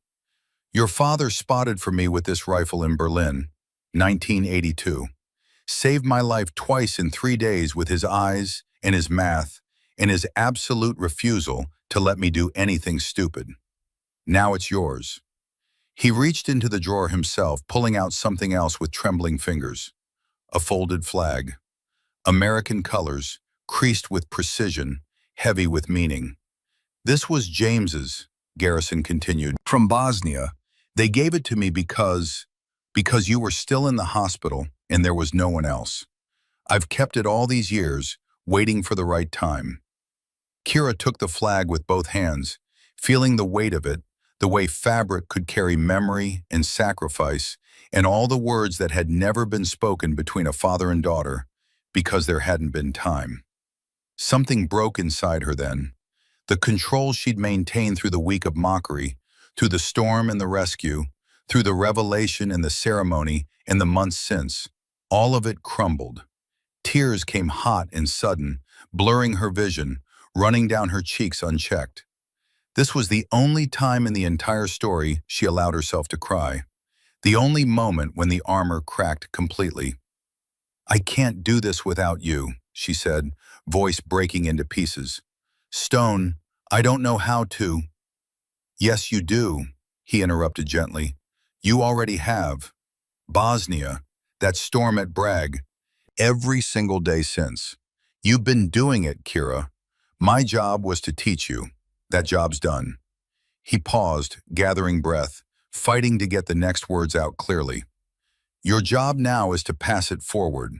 "Your father spotted for me with this rifle in Berlin, 1982. Saved my life twice in 3 days with his eyes and his math and his absolute refusal to let me do anything stupid. Now it's yours." He reached into the drawer himself, pulling out something else with trembling fingers. A folded flag. American colors, creased with precision, heavy with meaning. "This was James's," Garrison continued, "from Bosnia. They gave it to me because you were still in the hospital and there was no one else. I've kept it all these years, waiting for the right time." Kira took the flag with both hands, feeling the weight of it, the way fabric could carry memory and sacrifice, and all the words that had never been spoken between a father and daughter, because there hadn't been time. Something broke inside her then. The control she'd maintained through the week of mockery, through the storm and the rescue, through the revelation and the ceremony and the months since, all of it crumbled. Tears came hot and sudden, blurring her vision, running down her cheeks unchecked. This was the only time in the entire story she allowed herself to cry. The only moment when the armor cracked completely. "I can't do this without you," she said, voice breaking into pieces. "Stone, I don't know how to." "Yes, you do," he interrupted gently. "You already have. Bosnia, that storm at Bragg, every single day since. You've been doing it, Kira. My job was to teach you. That job's done." He paused, gathering breath, fighting to get the next words out clearly. "Your job now is to pass it forward.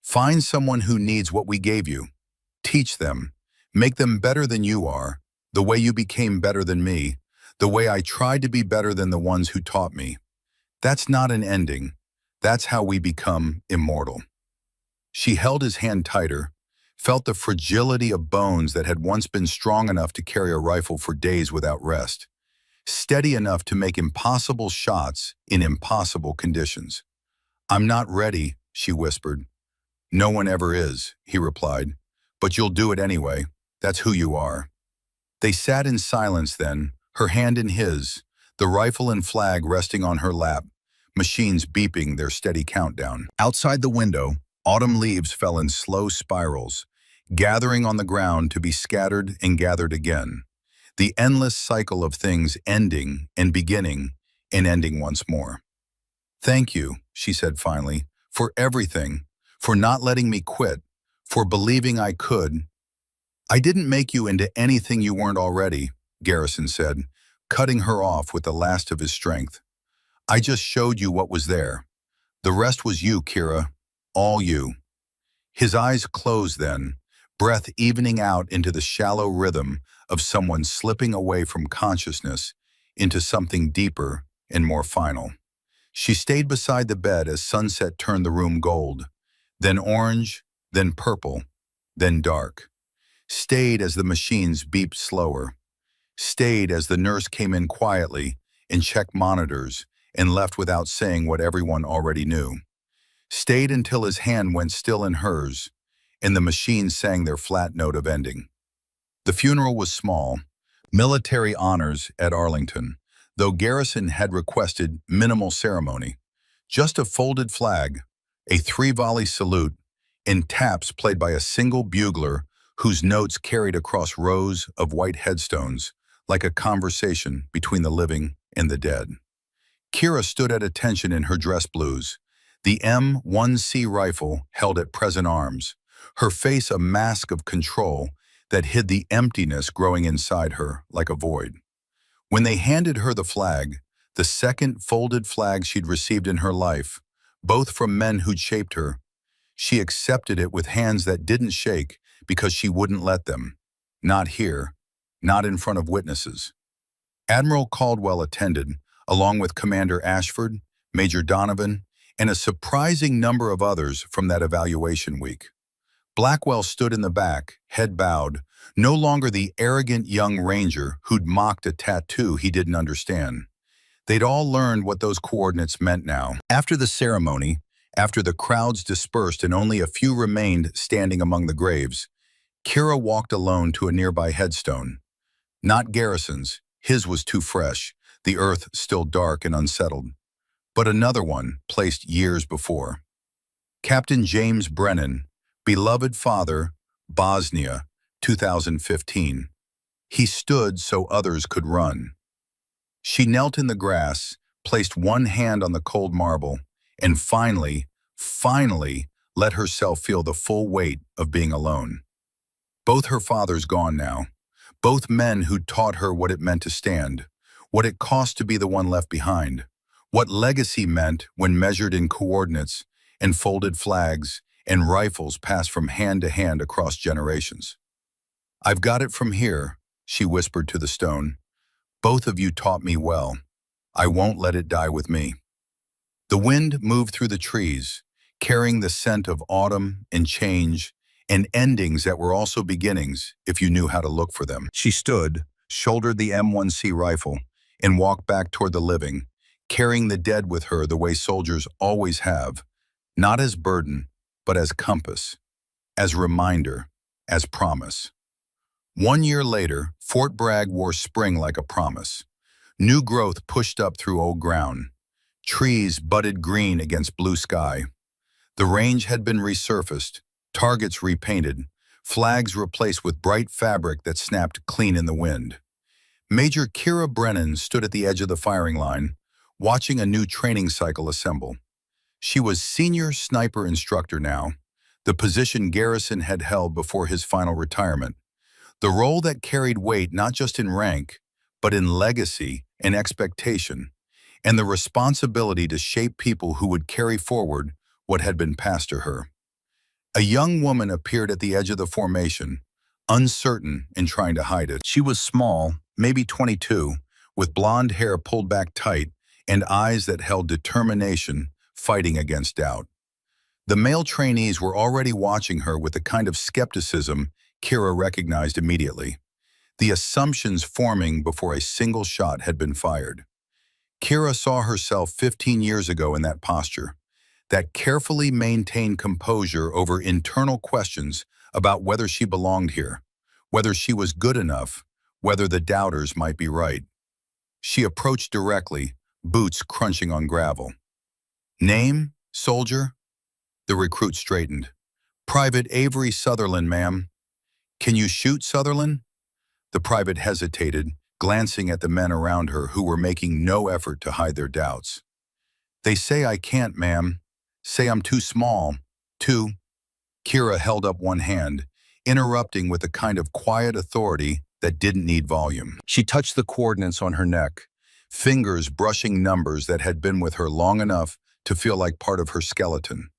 Find someone who needs what we gave you. Teach them. Make them better than you are, the way you became better than me, the way I tried to be better than the ones who taught me. That's not an ending. That's how we become immortal." She held his hand tighter, felt the fragility of bones that had once been strong enough to carry a rifle for days without rest, steady enough to make impossible shots in impossible conditions. "I'm not ready," she whispered. "No one ever is," he replied. "But you'll do it anyway. That's who you are." They sat in silence then, her hand in his, the rifle and flag resting on her lap, machines beeping their steady countdown. Outside the window, autumn leaves fell in slow spirals, gathering on the ground to be scattered and gathered again. The endless cycle of things ending and beginning and ending once more. "Thank you," she said finally, "for everything, for not letting me quit, for believing I could." "I didn't make you into anything you weren't already," Garrison said, cutting her off with the last of his strength. "I just showed you what was there. The rest was you, Kira. All you." His eyes closed then, breath evening out into the shallow rhythm of someone slipping away from consciousness into something deeper and more final. She stayed beside the bed as sunset turned the room gold, then orange, then purple, then dark. Stayed as the machines beeped slower. Stayed as the nurse came in quietly and checked monitors and left without saying what everyone already knew. Stayed until his hand went still in hers, and the machines sang their flat note of ending. The funeral was small, military honors at Arlington, though Garrison had requested minimal ceremony. Just a folded flag, a 3-volley salute, and taps played by a single bugler whose notes carried across rows of white headstones like a conversation between the living and the dead. Kira stood at attention in her dress blues, the M1C rifle held at present arms, her face a mask of control that hid the emptiness growing inside her like a void. When they handed her the flag, the second folded flag she'd received in her life, both from men who'd shaped her, she accepted it with hands that didn't shake because she wouldn't let them. Not here, not in front of witnesses. Admiral Caldwell attended, along with Commander Ashford, Major Donovan, and a surprising number of others from that evaluation week. Blackwell stood in the back, head bowed, no longer the arrogant young ranger who'd mocked a tattoo he didn't understand. They'd all learned what those coordinates meant now. After the ceremony, after the crowds dispersed and only a few remained standing among the graves, Kira walked alone to a nearby headstone. Not Garrison's, his was too fresh, the earth still dark and unsettled, but another one placed years before. Captain James Brennan, beloved father, Bosnia, 2015. He stood so others could run. She knelt in the grass, placed one hand on the cold marble, and finally let herself feel the full weight of being alone. Both her fathers gone now, both men who'd taught her what it meant to stand, what it cost to be the one left behind, what legacy meant when measured in coordinates and folded flags and rifles passed from hand to hand across generations. "I've got it from here," she whispered to the stone. "Both of you taught me well. I won't let it die with me." The wind moved through the trees, carrying the scent of autumn and change and endings that were also beginnings if you knew how to look for them. She stood, shouldered the M1C rifle, and walked back toward the living, carrying the dead with her the way soldiers always have, not as burden, but as compass, as reminder, as promise. 1 year later, Fort Bragg wore spring like a promise. New growth pushed up through old ground. Trees budded green against blue sky. The range had been resurfaced, targets repainted, flags replaced with bright fabric that snapped clean in the wind. Major Kira Brennan stood at the edge of the firing line, watching a new training cycle assemble. She was senior sniper instructor now, the position Garrison had held before his final retirement. The role that carried weight not just in rank, but in legacy and expectation, and the responsibility to shape people who would carry forward what had been passed to her. A young woman appeared at the edge of the formation, uncertain and trying to hide it. She was small, maybe 22, with blonde hair pulled back tight and eyes that held determination, fighting against doubt. The male trainees were already watching her with the kind of skepticism Kira recognized immediately, the assumptions forming before a single shot had been fired. Kira saw herself 15 years ago in that posture, that carefully maintained composure over internal questions about whether she belonged here, whether she was good enough, whether the doubters might be right. She approached directly, boots crunching on gravel. "Name, soldier?" The recruit straightened. "Private Avery Sutherland, ma'am." "Can you shoot, Sutherland?" The private hesitated, glancing at the men around her who were making no effort to hide their doubts. "They say I can't, ma'am. Say I'm too small. Too—" Kira held up one hand, interrupting with a kind of quiet authority that didn't need volume. She touched the coordinates on her neck, fingers brushing numbers that had been with her long enough to feel like part of her skeleton.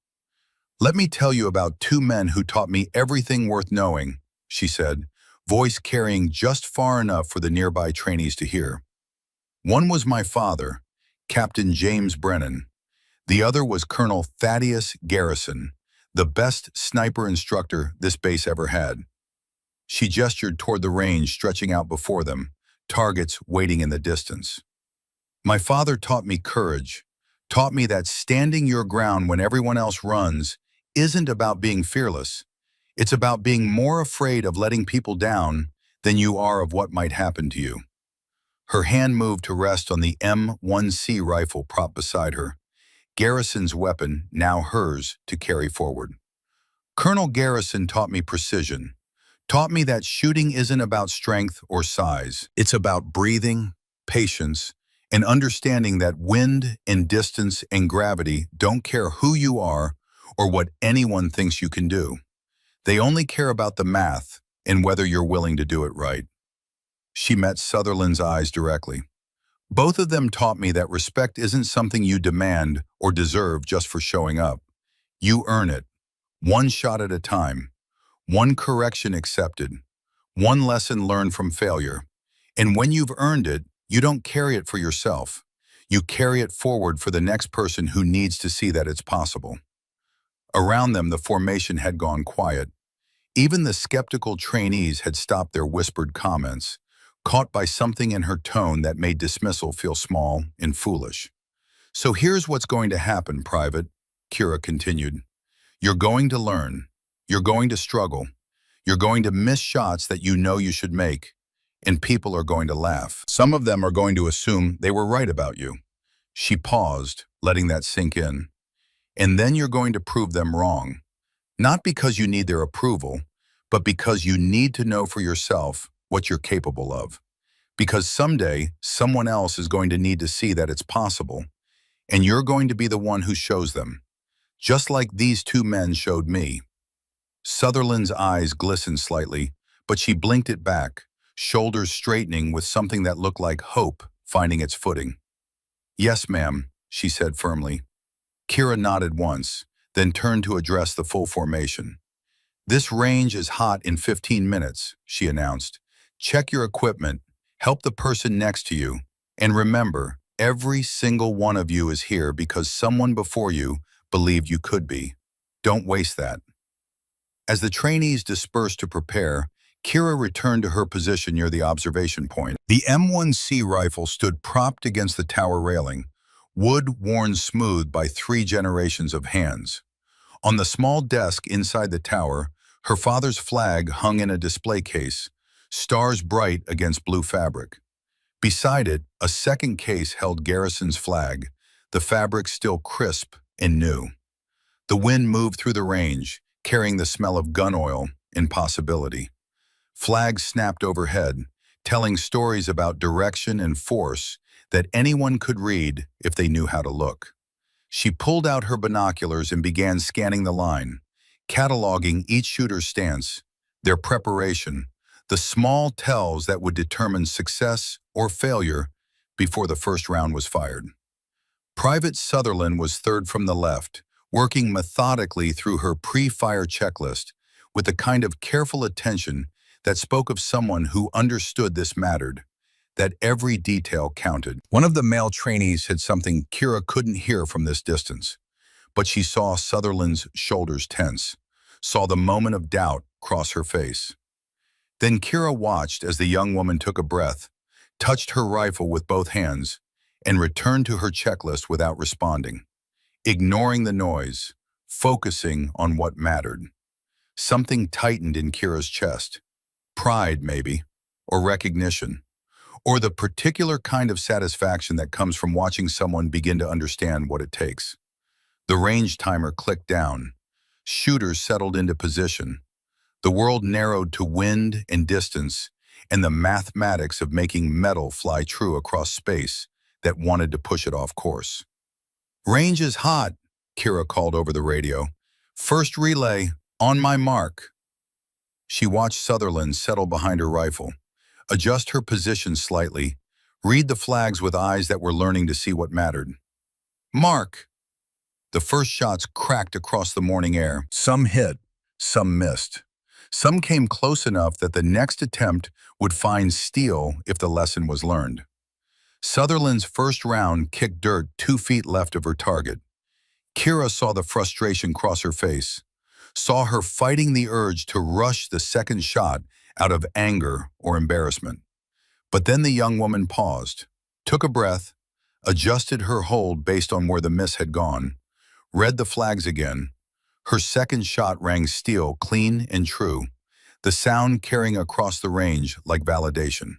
"Let me tell you about two men who taught me everything worth knowing," she said, voice carrying just far enough for the nearby trainees to hear. "One was my father, Captain James Brennan. The other was Colonel Thaddeus Garrison, the best sniper instructor this base ever had." She gestured toward the range stretching out before them, targets waiting in the distance. "My father taught me courage, taught me that standing your ground when everyone else runs isn't about being fearless. It's about being more afraid of letting people down than you are of what might happen to you." Her hand moved to rest on the M1C rifle propped beside her, Garrison's weapon, now hers, to carry forward. "Colonel Garrison taught me precision, taught me that shooting isn't about strength or size. It's about breathing, patience, and understanding that wind and distance and gravity don't care who you are or what anyone thinks you can do. They only care about the math and whether you're willing to do it right." She met Sutherland's eyes directly. "Both of them taught me that respect isn't something you demand or deserve just for showing up. You earn it, one shot at a time, one correction accepted, one lesson learned from failure. And when you've earned it, you don't carry it for yourself. You carry it forward for the next person who needs to see that it's possible. Around them, the formation had gone quiet. Even the skeptical trainees had stopped their whispered comments, caught by something in her tone that made dismissal feel small and foolish. "So here's what's going to happen, Private," Kira continued. "You're going to learn. You're going to struggle. You're going to miss shots that you know you should make. And people are going to laugh. Some of them are going to assume they were right about you." She paused, letting that sink in. "And then you're going to prove them wrong. Not because you need their approval, but because you need to know for yourself what you're capable of. Because someday, someone else is going to need to see that it's possible, and you're going to be the one who shows them. Just like these two men showed me." Sutherland's eyes glistened slightly, but she blinked it back, shoulders straightening with something that looked like hope finding its footing. "Yes, ma'am," she said firmly. Kira nodded once, then turned to address the full formation. "This range is hot in 15 minutes, she announced. "Check your equipment, help the person next to you, and remember, every single one of you is here because someone before you believed you could be. Don't waste that." As the trainees dispersed to prepare, Kira returned to her position near the observation point. The M1C rifle stood propped against the tower railing, wood worn smooth by 3 generations of hands. On the small desk inside the tower, her father's flag hung in a display case, stars bright against blue fabric. Beside it, a second case held Garrison's flag, the fabric still crisp and new. The wind moved through the range, carrying the smell of gun oil and possibility. Flags snapped overhead, telling stories about direction and force that anyone could read if they knew how to look. She pulled out her binoculars and began scanning the line, cataloging each shooter's stance, their preparation, the small tells that would determine success or failure before the first round was fired. Private Sutherland was third from the left, working methodically through her pre-fire checklist with the kind of careful attention that spoke of someone who understood this mattered, that every detail counted. One of the male trainees said something Kira couldn't hear from this distance, but she saw Sutherland's shoulders tense, saw the moment of doubt cross her face. Then Kira watched as the young woman took a breath, touched her rifle with both hands, and returned to her checklist without responding, ignoring the noise, focusing on what mattered. Something tightened in Kira's chest. Pride, maybe, or recognition, or the particular kind of satisfaction that comes from watching someone begin to understand what it takes. The range timer clicked down. Shooters settled into position. The world narrowed to wind and distance, and the mathematics of making metal fly true across space that wanted to push it off course. "Range is hot," Kira called over the radio. "First relay, on my mark." She watched Sutherland settle behind her rifle, adjust her position slightly, read the flags with eyes that were learning to see what mattered. "Mark!" The first shots cracked across the morning air. Some hit, some missed. Some came close enough that the next attempt would find steel if the lesson was learned. Sutherland's first round kicked dirt 2 feet left of her target. Kira saw the frustration cross her face, saw her fighting the urge to rush the second shot out of anger or embarrassment. But then the young woman paused, took a breath, adjusted her hold based on where the miss had gone, read the flags again. Her second shot rang steel, clean and true, the sound carrying across the range like validation.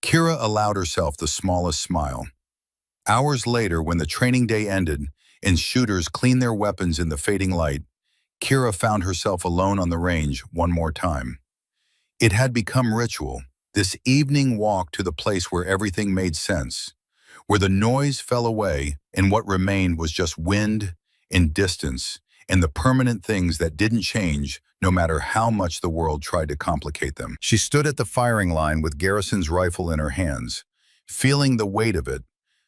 Kira allowed herself the smallest smile. Hours later, when the training day ended and shooters cleaned their weapons in the fading light, Kira found herself alone on the range one more time. It had become ritual, this evening walk to the place where everything made sense, where the noise fell away and what remained was just wind and distance and the permanent things that didn't change no matter how much the world tried to complicate them. She stood at the firing line with Garrison's rifle in her hands, feeling the weight of it,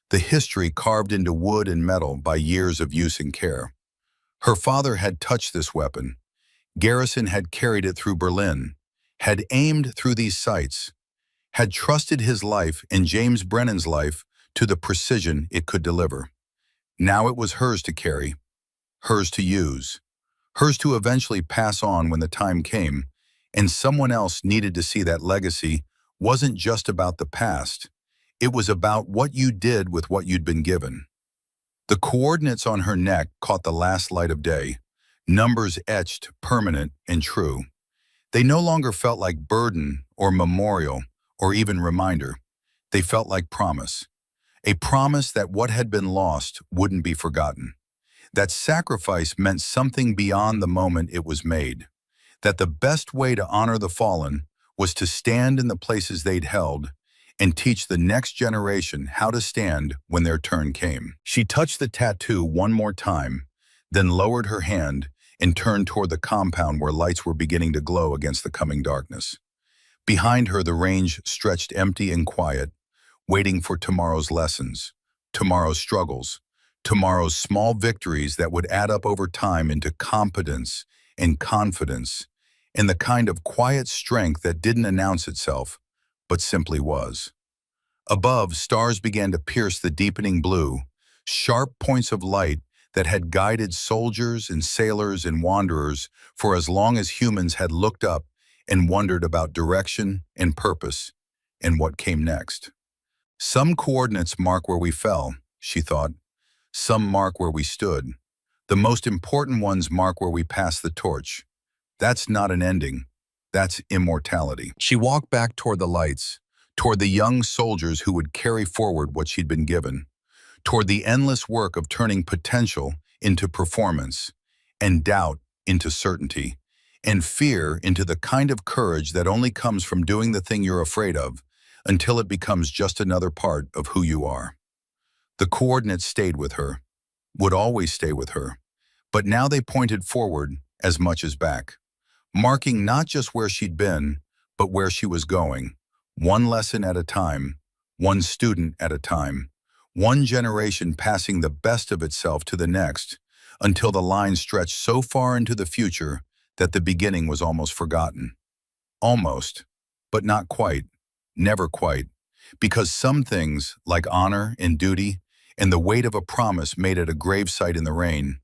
the history carved into wood and metal by years of use and care. Her father had touched this weapon. Garrison had carried it through Berlin, had aimed through these sights, had trusted his life and James Brennan's life to the precision it could deliver. Now it was hers to carry, hers to use, hers to eventually pass on when the time came, and someone else needed to see that legacy wasn't just about the past. It was about what you did with what you'd been given. The coordinates on her neck caught the last light of day, numbers etched, permanent, and true. They no longer felt like burden or memorial or even reminder. They felt like promise. A promise that what had been lost wouldn't be forgotten. That sacrifice meant something beyond the moment it was made. That the best way to honor the fallen was to stand in the places they'd held and teach the next generation how to stand when their turn came. She touched the tattoo one more time, then lowered her hand and turned toward the compound where lights were beginning to glow against the coming darkness. Behind her, the range stretched empty and quiet, waiting for tomorrow's lessons, tomorrow's struggles, tomorrow's small victories that would add up over time into competence and confidence, and the kind of quiet strength that didn't announce itself, but simply was. Above, stars began to pierce the deepening blue, sharp points of light that had guided soldiers and sailors and wanderers for as long as humans had looked up and wondered about direction and purpose and what came next. Some coordinates mark where we fell, she thought. Some mark where we stood. The most important ones mark where we passed the torch. That's not an ending. That's immortality. She walked back toward the lights, toward the young soldiers who would carry forward what she'd been given, toward the endless work of turning potential into performance, and doubt into certainty, and fear into the kind of courage that only comes from doing the thing you're afraid of until it becomes just another part of who you are. The coordinates stayed with her, would always stay with her, but now they pointed forward as much as back, marking not just where she'd been, but where she was going, one lesson at a time, one student at a time, one generation passing the best of itself to the next, until the line stretched so far into the future that the beginning was almost forgotten. Almost, but not quite, never quite, because some things, like honor and duty, and the weight of a promise made at a gravesite in the rain,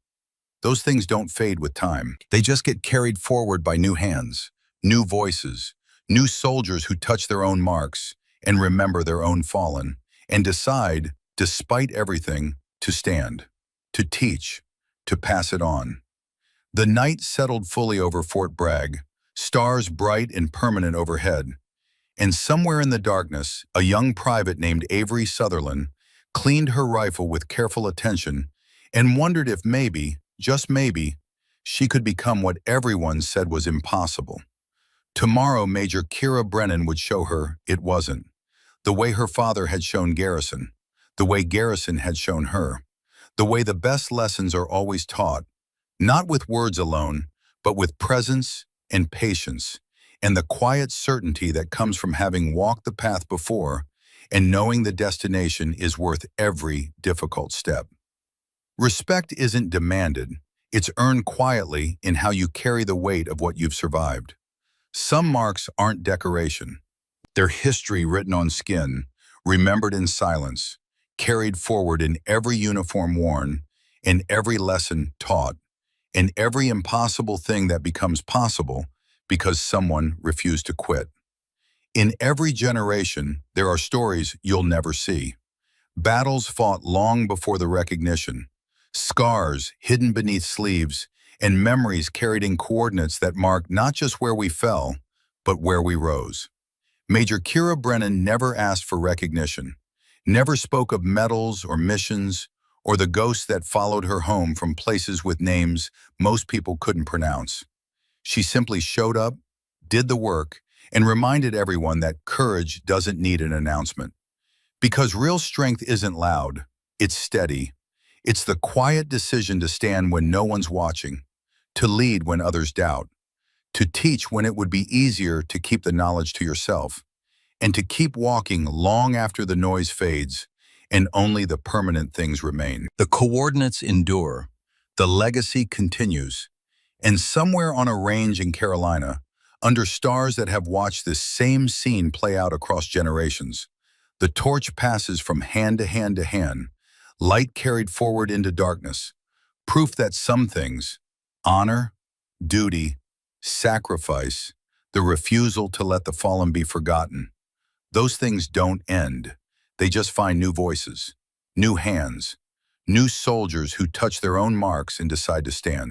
those things don't fade with time. They just get carried forward by new hands, new voices, new soldiers who touch their own marks and remember their own fallen, and decide, despite everything, to stand, to teach, to pass it on. The night settled fully over Fort Bragg, stars bright and permanent overhead, and somewhere in the darkness, a young private named Avery Sutherland cleaned her rifle with careful attention and wondered if maybe, just maybe, she could become what everyone said was impossible. Tomorrow, Major Kira Brennan would show her it wasn't, the way her father had shown Garrison, the way Garrison had shown her, the way the best lessons are always taught, not with words alone, but with presence and patience, and the quiet certainty that comes from having walked the path before and knowing the destination is worth every difficult step. Respect isn't demanded, it's earned quietly in how you carry the weight of what you've survived. Some marks aren't decoration. They're history written on skin, remembered in silence, carried forward in every uniform worn, in every lesson taught, in every impossible thing that becomes possible because someone refused to quit. In every generation, there are stories you'll never see. Battles fought long before the recognition, scars hidden beneath sleeves, and memories carried in coordinates that mark not just where we fell, but where we rose. Major Kira Brennan never asked for recognition, never spoke of medals or missions, or the ghosts that followed her home from places with names most people couldn't pronounce. She simply showed up, did the work, and reminded everyone that courage doesn't need an announcement. Because real strength isn't loud, it's steady. It's the quiet decision to stand when no one's watching, to lead when others doubt, to teach when it would be easier to keep the knowledge to yourself, and to keep walking long after the noise fades and only the permanent things remain. The coordinates endure, the legacy continues, and somewhere on a range in Carolina, under stars that have watched this same scene play out across generations, The torch passes from hand to hand to hand, light carried forward into darkness, proof that some things, honor, duty, sacrifice, the refusal to let the fallen be forgotten, those things don't end. They just find new voices, new hands, new soldiers who touch their own marks and decide to stand.